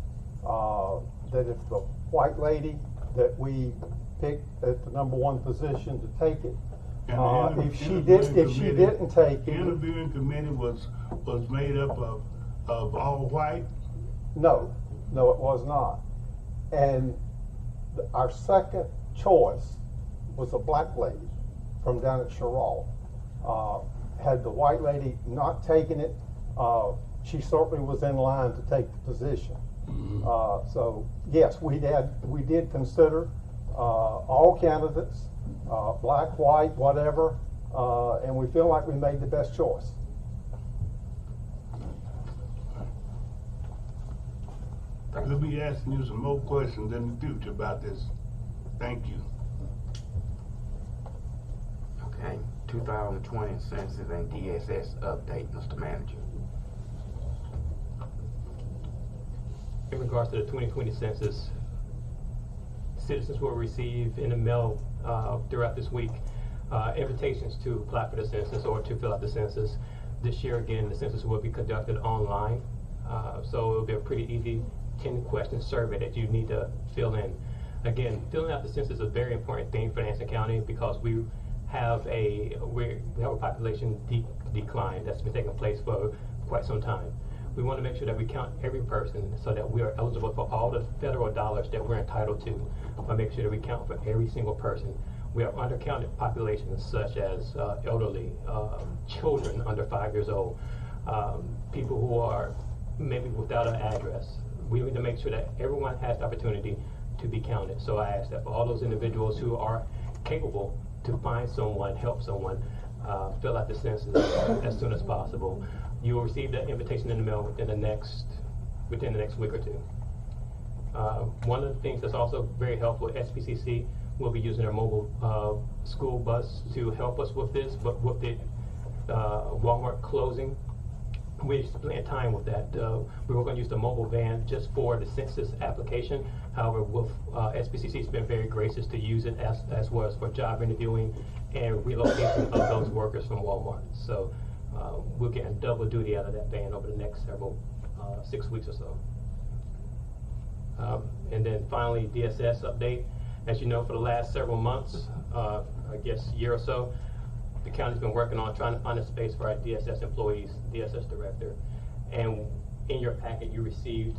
that if the white lady that we picked at the #1 position to take it, if she didn't take it, the interviewing committee was made up of all white. No, it was not. And our second choice was a black lady from down at Sherrall. Had the white lady not taken it, she certainly was in line to take the position. So yes, we did consider all candidates, black, white, whatever, and we feel like we made the best choice. We'll be asking you some more questions in the future about this. Thank you. Okay, 2020 census and DSS update, Mr. Manager. In regards to the 2020 census, citizens will receive in the mail throughout this week invitations to apply for the census or to fill out the census. This year, again, the census will be conducted online, so it'll be a pretty easy 10-question survey that you need to fill in. Again, filling out the census is a very important thing for Anson County because we have a population decline that's been taking place for quite some time. We want to make sure that we count every person so that we are eligible for all the federal dollars that we're entitled to. But make sure that we count for every single person. We have undercounted populations such as elderly, children under 5 years old, people who are maybe without an address. We need to make sure that everyone has the opportunity to be counted. So I ask that for all those individuals who are capable to find someone, help someone, fill out the census as soon as possible. You will receive that invitation in the mail within the next week or two. One of the things that's also very helpful, SPCC will be using their mobile school bus to help us with this, but with the Walmart closing, we spent time with that. We were going to use the mobile van just for the census application. However, with SPCC has been very gracious to use it as well as for job interviewing and relocation of those workers from Walmart. So we're getting double duty out of that van over the next 6 weeks or so. And then finally, DSS update. As you know, for the last several months, I guess year or so, the county's been working on trying to find a space for our DSS employees, DSS director. And in your packet, you received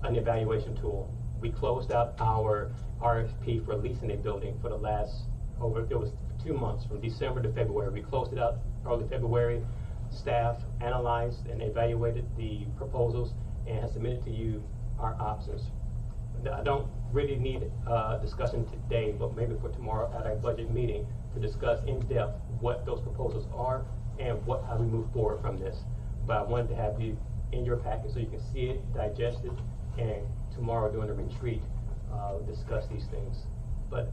an evaluation tool. We closed out our RFP for leasing a building for the last, it was 2 months, from December to February. We closed it out early February. Staff analyzed and evaluated the proposals and has submitted to you our options. I don't really need discussion today, but maybe for tomorrow at our budget meeting to discuss in depth what those proposals are and how we move forward from this. But I wanted to have you in your packet so you can see it, digest it, and tomorrow during the retreat, discuss these things. But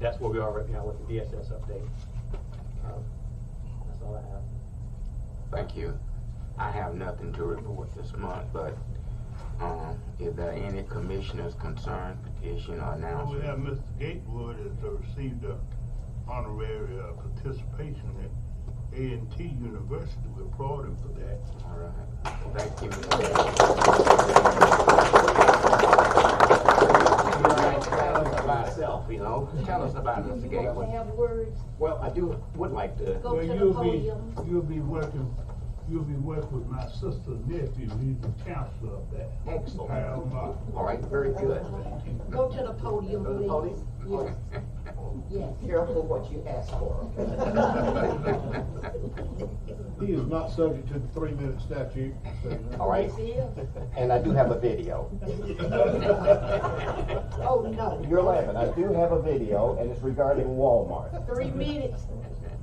that's where we are right now with the DSS update. That's all I have. Thank you. I have nothing to report this month, but if there are any commissioners concerned, petition or announcement. We have Mr. Gatewood has received an honorary participation at A&T University. We applaud him for that. All right. Thank you. Myself, tell us about Mr. Gatewood. Have words. Well, I would like to. Go to the podium. You'll be working you'll be working with my sister's nephew, he's the counselor up there. Excellent. Harold Martin. All right, very good. Go to the podium, Go to the please. podium? Yes. Yes. Careful what you ask for. He is not subject to the 3-minute statute. So, All right? Yes, he is. And I do have a video. Oh, no. You're laughing. I do have a video, and it's regarding Walmart. 3 minutes.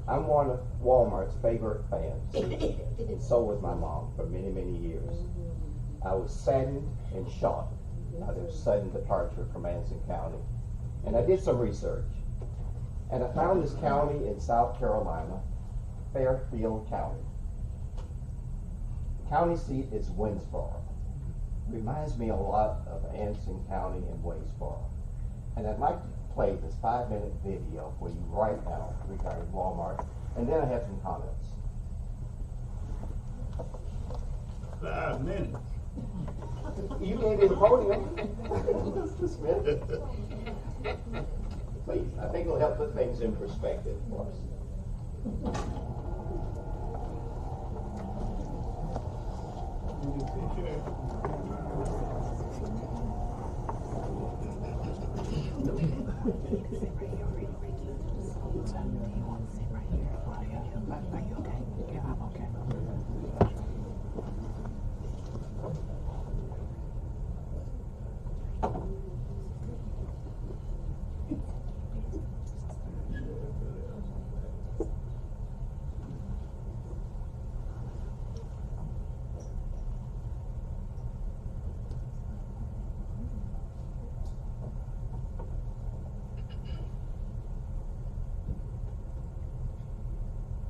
I'm one of Walmart's favorite fans. And so was my mom for many, many years. I was saddened and shocked by their sudden departure from Anson County. And I did some research. And I found this county in South Carolina, Fairfield County. The county seat is Winsboro. Reminds me a lot of Anson County and Waynesboro. And I'd like to play this 5-minute video for you right now regarding Walmart, and then I have some comments. 5 minutes. You gave me the podium. Mr. Smith. Please, I think it'll help put things in perspective for us.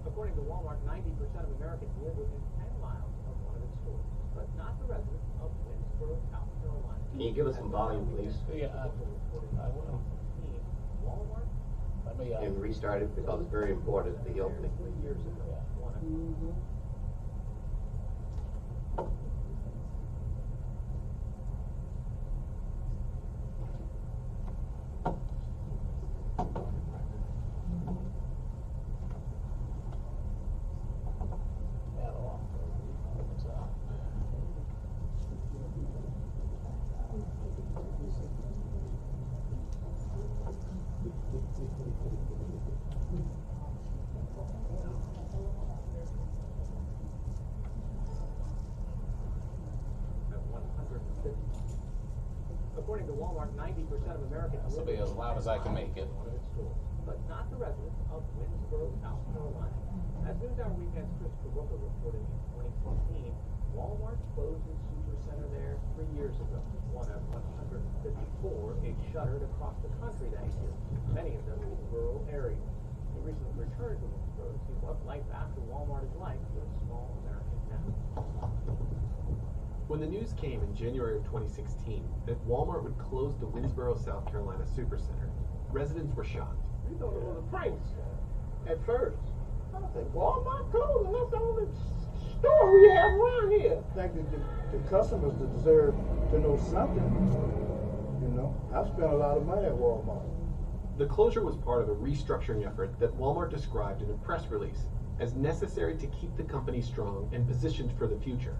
According to Walmart, 90% of Americans live within 10 miles of one of its stores, but not the residents of Winsboro, South Carolina. Can you give us some volume, please? Yeah, I will. Walmart? And restart it because it's very important at the opening. 3 years ago. According to Walmart, 90% of Americans This will be as loud as I can make it. but not the residents of Winsboro, South Carolina. As NewsHour Weekend's Christopher Booker reported in 2016, Walmart closed its supercenter there 3 years ago. One of 154 it shuttered across the country that year, many of them in rural areas. He recently returned to Winsboro to see what life after Walmart is like for a small American town. When the news came in January of 2016 that Walmart would close the Winsboro, South Carolina Supercenter, residents were shocked. We thought it was a prank at first. I said, Walmart closing, that's the only store we have around here. I think that the customers deserve to know something. You know, I spent a lot of money at Walmart. The closure was part of a restructuring effort that Walmart described in a press release as necessary to keep the company strong and positioned for the future.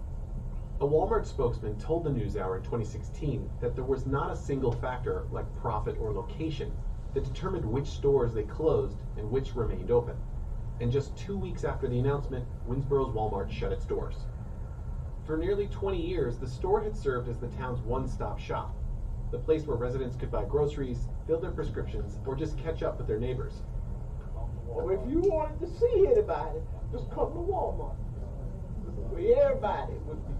A Walmart spokesman told the NewsHour in 2016 that there was not a single factor like profit or location that determined which stores they closed and which remained open. And just 2 weeks after the announcement, Winsboro's Walmart shut its doors. For nearly 20 years, the store had served as the town's one-stop shop, the place where residents could buy groceries, fill their prescriptions, or just catch up with their neighbors. Or if you wanted to see anybody, just come to Walmart. Where everybody would be.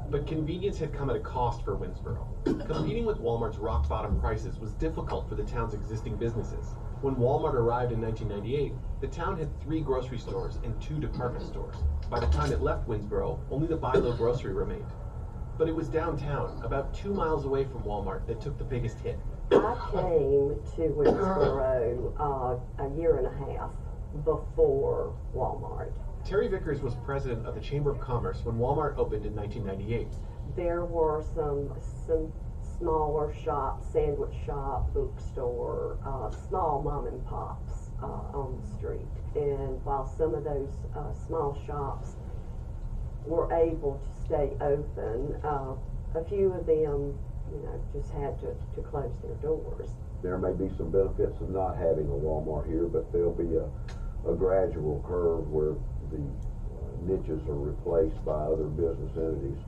But convenience had come at a cost for Winsboro. Competing with Walmart's rock-bottom prices was difficult for the town's existing businesses. When Walmart arrived in 1998, the town had 3 grocery stores and 2 department stores. By the time it left Winsboro, only the Buy Low grocery remained. But it was downtown, about 2 miles away from Walmart, that took the biggest hit. I came to Winsboro a year and a half before Walmart. Terry Vickers was president of the Chamber of Commerce when Walmart opened in 1998. There were some smaller shops, sandwich shop, bookstore, small mom and pops on the street. And while some of those small shops were able to stay open. A few of them, just had to close their doors. There may be some benefits of not having a Walmart here, but there'll be a gradual curve where the niches are replaced by other business entities.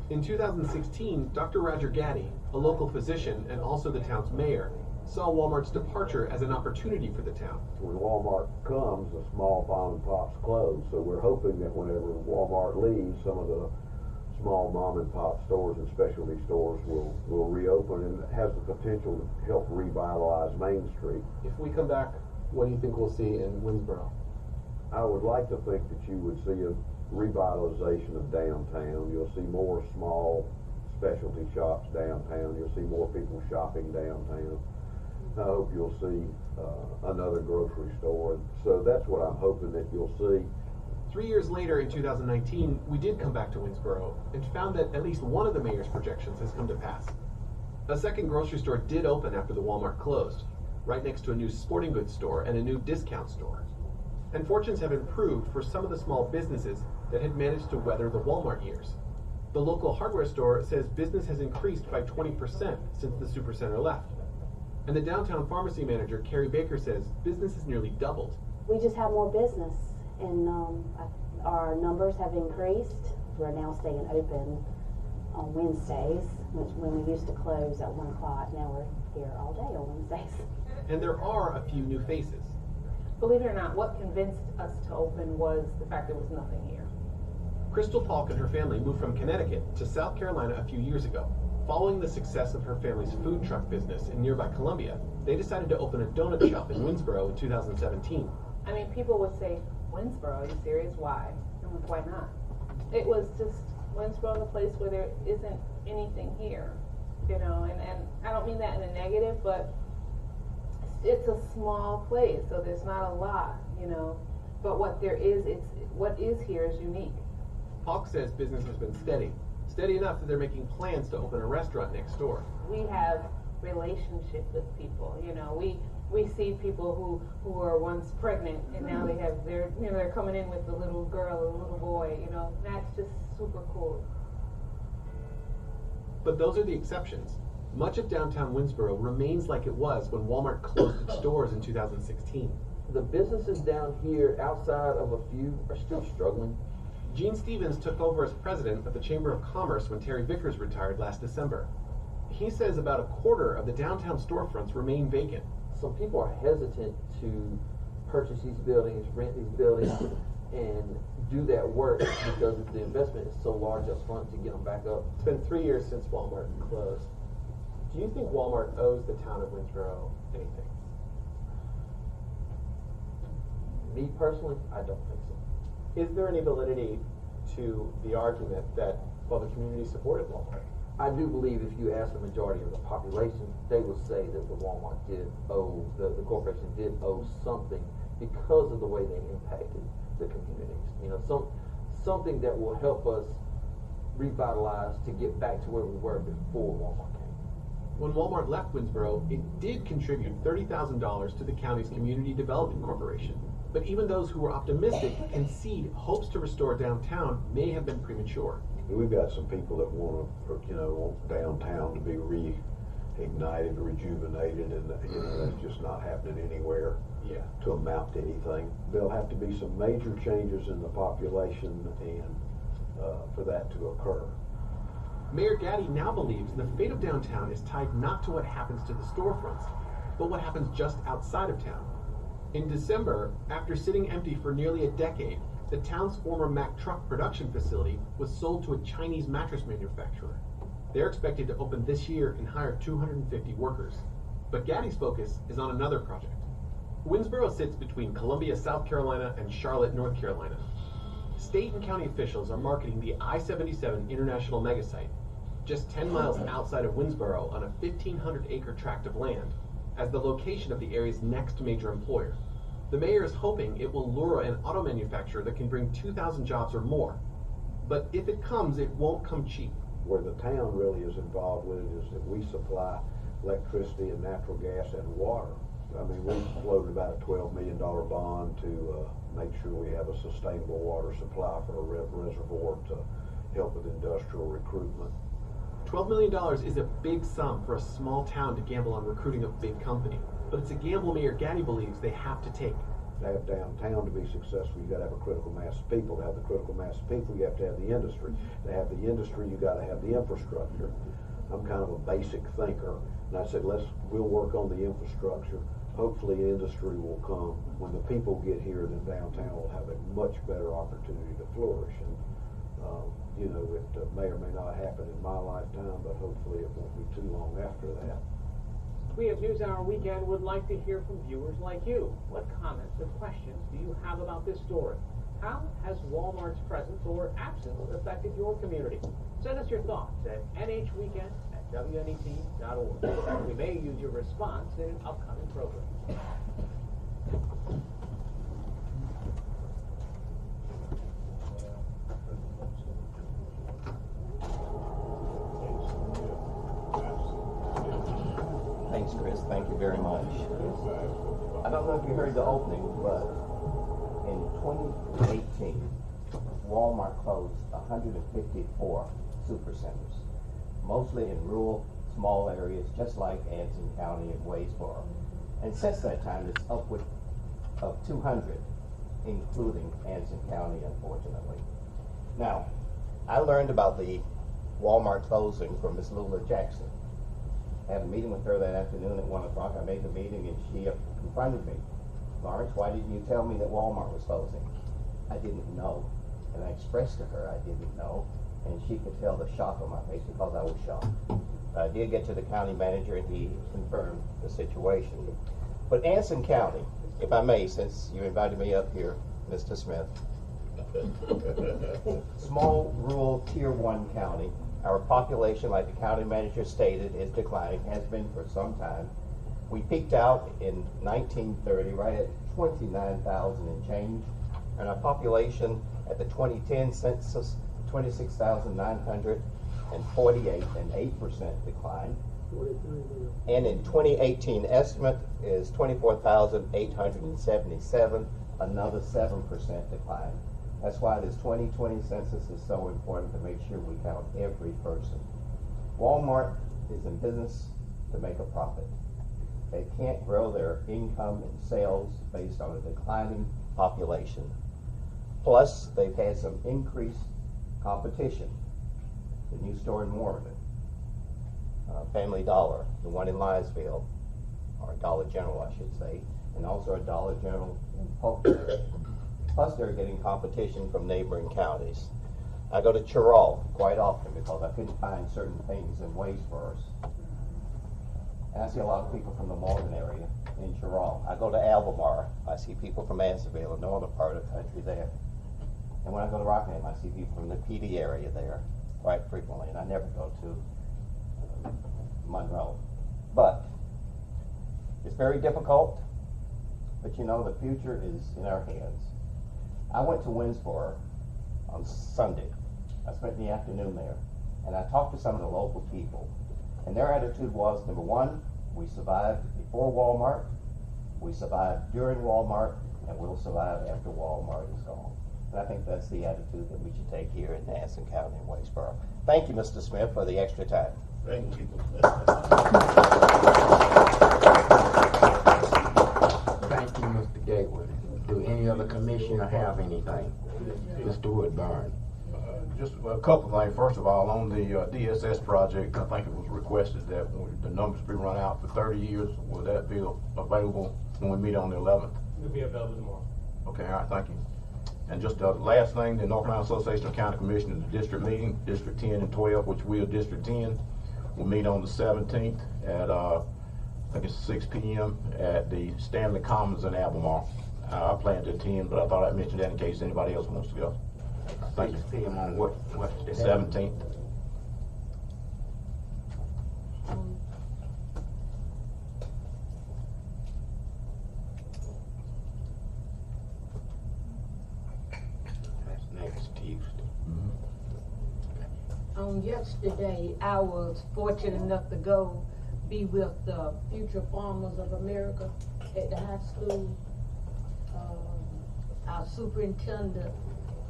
In 2016, Dr. Roger Gaddy, a local physician and also the town's mayor, saw Walmart's departure as an opportunity for the town. When Walmart comes, the small mom and pops close, so we're hoping that whenever Walmart leaves, some of the small mom and pop stores and specialty stores will reopen, and has the potential to help revitalize Main Street. If we come back, what do you think we'll see in Winsboro? I would like to think that you would see a revitalization of downtown. You'll see more small specialty shops downtown. You'll see more people shopping downtown. I hope you'll see another grocery store. So that's what I'm hoping that you'll see. 3 years later, in 2019, we did come back to Winsboro and found that at least one of the mayor's projections has come to pass. A second grocery store did open after the Walmart closed, right next to a new sporting goods store and a new discount store. And fortunes have improved for some of the small businesses that had managed to weather the Walmart years. The local hardware store says business has increased by 20% since the Supercenter left. And the downtown pharmacy manager, Carrie Baker, says business has nearly doubled. We just have more business, and our numbers have increased. We're now staying open on Wednesdays, which when we used to close at 1 o'clock, now we're here all day on Wednesdays. And there are a few new faces. Believe it or not, what convinced us to open was the fact there was nothing here. Crystal Falk and her family moved from Connecticut to South Carolina a few years ago. Following the success of her family's food truck business in nearby Columbia, they decided to open a donut shop in Winsboro in 2017. I mean, people would say, Winsboro, are you serious? Why? I'm like, why not? It was just Winsboro, the place where there isn't anything here, and I don't mean that in a negative, but it's a small place, so there's not a lot, but what there is, what is here is unique. Falk says business has been steady enough that they're making plans to open a restaurant next door. We have relationship with people, we see people who were once pregnant and now they have they're coming in with a little girl or a little boy, that's just super cool. But those are the exceptions. Much of downtown Winsboro remains like it was when Walmart closed its doors in 2016. The businesses down here, outside of a few, are still struggling. Gene Stevens took over as president of the Chamber of Commerce when Terry Vickers retired last December. He says about a quarter of the downtown storefronts remain vacant. Some people are hesitant to purchase these buildings, rent these buildings, and do that work because the investment is so large up front to get them back up. It's been 3 years since Walmart closed. Do you think Walmart owes the town of Winsboro anything? Me personally, I don't think so. Is there any validity to the argument that, the community supported Walmart? I do believe if you ask the majority of the population, they will say that the Walmart did owe, the corporation did owe something because of the way they impacted the communities. Something that will help us revitalize to get back to where we were before Walmart came. When Walmart left Winsboro, it did contribute $30,000 to the county's Community Development Corporation. But even those who were optimistic concede hopes to restore downtown may have been premature. We've got some people that want downtown to be reignited, rejuvenated, and that's just not happening anywhere to amount to anything. There'll have to be some major changes in the population and for that to occur. Mayor Gaddy now believes the fate of downtown is tied not to what happens to the storefronts, but what happens just outside of town. In December, after sitting empty for nearly a decade, the town's former Mack truck production facility was sold to a Chinese mattress manufacturer. They're expected to open this year and hire 250 workers. But Gaddy's focus is on another project. Winsboro sits between Columbia, South Carolina, and Charlotte, North Carolina. State and county officials are marketing the I-77 International Megasite, just 10 miles outside of Winsboro on a 1,500-acre tract of land, as the location of the area's next major employer. The mayor is hoping it will lure an auto manufacturer that can bring 2,000 jobs or more. But if it comes, it won't come cheap. Where the town really is involved with it is that we supply electricity and natural gas and water I mean, we floated about a $12 million bond to make sure we have a sustainable water supply for a reservoir to help with industrial recruitment. $12 million is a big sum for a small town to gamble on recruiting a big company, but it's a gamble Mayor Gaddy believes they have to take. To have downtown to be successful, you got to have a critical mass of people. To have the critical mass of people, you have to have the industry. To have the industry, you got to have the infrastructure. I'm kind of a basic thinker, and I said, we'll work on the infrastructure. Hopefully, industry will come. When the people get here, then downtown will have a much better opportunity to flourish. And you know, it may or may not happen in my lifetime, but hopefully, it won't be too long after that. We at NewsHour Weekend would like to hear from viewers like you. What comments or questions do you have about this story? How has Walmart's presence or absence affected your community? Send us your thoughts at nhweekend@wnet.org. We may use your response in an upcoming program. Thanks, Chris. Thank you very much. I don't know if you heard the opening, but in 2018, Walmart closed 154 supercenters, mostly in rural, small areas, just like Anson County and Waysboro. And since that time, it's upward of 200, including Anson County, unfortunately. Now, I learned about the Walmart closing from Miss Lula Jackson. I had a meeting with her that afternoon at 1 o'clock. I made the meeting and she confronted me. Lawrence, why didn't you tell me that Walmart was closing? I didn't know. And I expressed to her I didn't know. And she could tell the shock on my face because I was shocked. I did get to the county manager and he confirmed the situation. But Anson County, if I may, since you invited me up here, Mr. Smith, small, rural, tier 1 county. Our population, like the county manager stated, is declining, has been for some time. We peaked out in 1930 right at 29,000 and change, and our population at the 2010 census, 26,948, an 8% decline. And in 2018 estimate is 24,877, another 7% decline. That's why this 2020 census is so important, to make sure we count every person. Walmart is in business to make a profit. They can't grow their income and sales based on a declining population. Plus, they've had some increased competition. The new store in Morgan, Family Dollar, the one in Linesville, or Dollar General, I should say, and also a Dollar General in Polk. Plus, they're getting competition from neighboring counties. I go to Chirral quite often because I couldn't find certain things in Waysboro. And I see a lot of people from the Morgan area in Chirral. I go to Albemarle. I see people from Ansonville, a northern part of the country there. And when I go to Rockingham, I see people from the PD area there quite frequently. And I never go to Monroe. But it's very difficult. But you know, the future is in our hands. I went to Winsboro on Sunday. I spent the afternoon there, and I talked to some of the local people, and their attitude was, number one, we survived before Walmart, we survived during Walmart, and we'll survive after Walmart is gone. And I think that's the attitude that we should take here in Anson County and Waysboro. Thank you, Mr. Smith, for the extra time. Thank you. Thank you, Mr. Gateway. Do any other commissioner have anything? Mr. Woodburn. Just a couple of things. First of all, on the DSS project, I think it was requested that the numbers be run out for 30 years. Will that be available when we meet on the 11th? It'll be available tomorrow. Okay, all right, thank you. And just the last thing, the North Carolina Association of County Commissioners, the district meeting, District 10 and 12, which we are District 10, will meet on the 17th at, I think it's 6 p.m. at the Stanley Commons in Albemarle. I plan to attend, but I thought I'd mention that in case anybody else wants to go. Thank you. 6 p.m. on what? 17th. That's next Tuesday. Yesterday, I was fortunate enough to go be with the Future Farmers of America at the high school. Our superintendent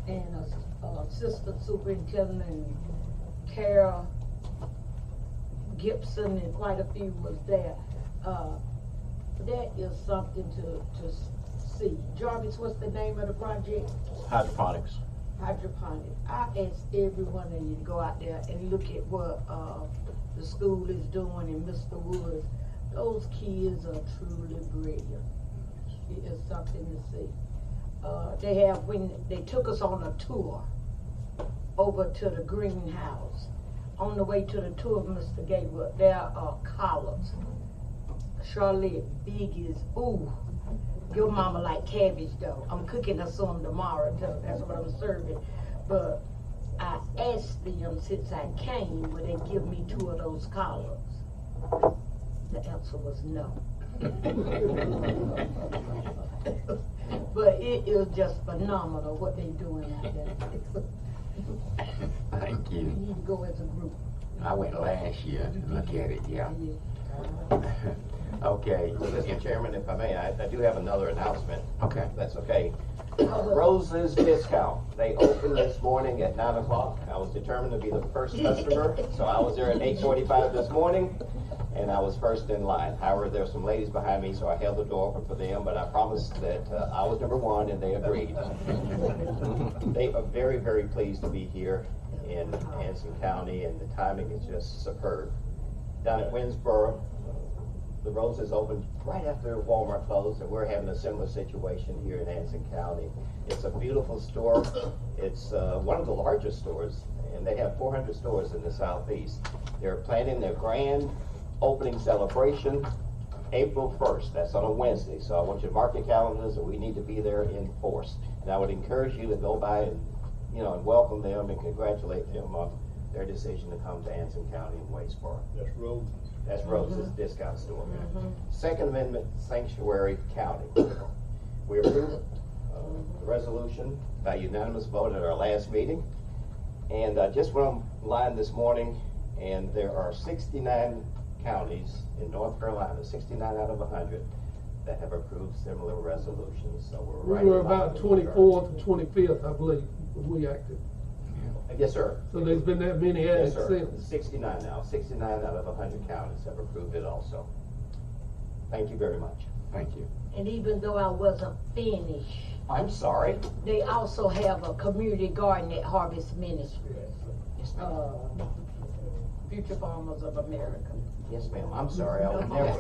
and assistant superintendent Carol Gibson and quite a few was there. That is something to see. Jarvis, what's the name of the project? Hydroponics. Hydroponic. I ask every one of you to go out there and look at what the school is doing in Mr. Woods. Those kids are truly brilliant. It is something to see. When they took us on a tour over to the greenhouse. On the way to the tour, Mr. Gatewood, there are collards. Charlotte, big as, ooh, your mama like cabbage though. I'm cooking her some tomorrow, too. That's what I'm serving. But I asked them since I came, would they give me 2 of those collards? The answer was no. But it is just phenomenal what they're doing out there. Thank you. We need to go as a group. I went last year to look at it, yeah. Okay. Mr. Chairman, if I may, I do have another announcement. Okay. If that's okay. Rose's Discount. They opened this morning at 9 o'clock. I was determined to be the first customer, so I was there at 8:45 this morning, and I was first in line. However, there's some ladies behind me, so I held the door open for them, but I promised that I was number 1, and they agreed. They are very, very pleased to be here in Anson County, and the timing is just superb. Down at Winsboro, the Roses opened right after Walmart closed, and we're having a similar situation here in Anson County. It's a beautiful store. It's one of the largest stores, and they have 400 stores in the Southeast. They're planning their grand opening celebration April 1st. That's on a Wednesday, so I want you to mark your calendars, and we need to be there in force. And I would encourage you to go by and, and welcome them and congratulate them on their decision to come to Anson County and Waynesboro. That's Rose. That's Rose's Discount Store. Second Amendment Sanctuary County. We approved the resolution by unanimous vote at our last meeting. And I just went online this morning, and there are 69 counties in North Carolina, 69 out of 100, that have approved similar resolutions. So we're right. We were about 24th and 25th, I believe, when we acted. Yes, sir. So there's been that many added Yes, sir. since. 69 now. 69 out of 100 counties have approved it also. Thank you very much. Thank you. And even though I wasn't finished, I'm sorry. they also have a community garden at Harvest Ministries. Future Farmers of America. Yes, ma'am. I'm sorry. I would never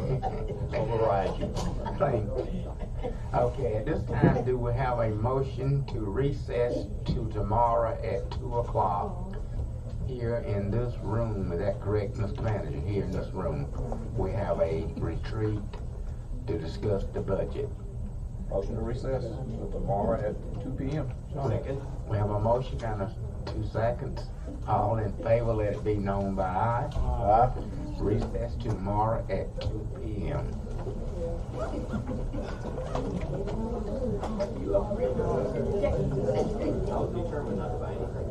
override you. Thank you. Okay, at this time, do we have a motion to recess to tomorrow at 2 o'clock here in this room? Is that correct, Mr. Manager? Here in this room, we have a retreat to discuss the budget. Motion to recess to tomorrow at 2 p.m. Second. We have a motion and 2 seconds. All in favor, let it be known by aye. Aye. Recess tomorrow at 2 p.m. I was determined not to buy anything.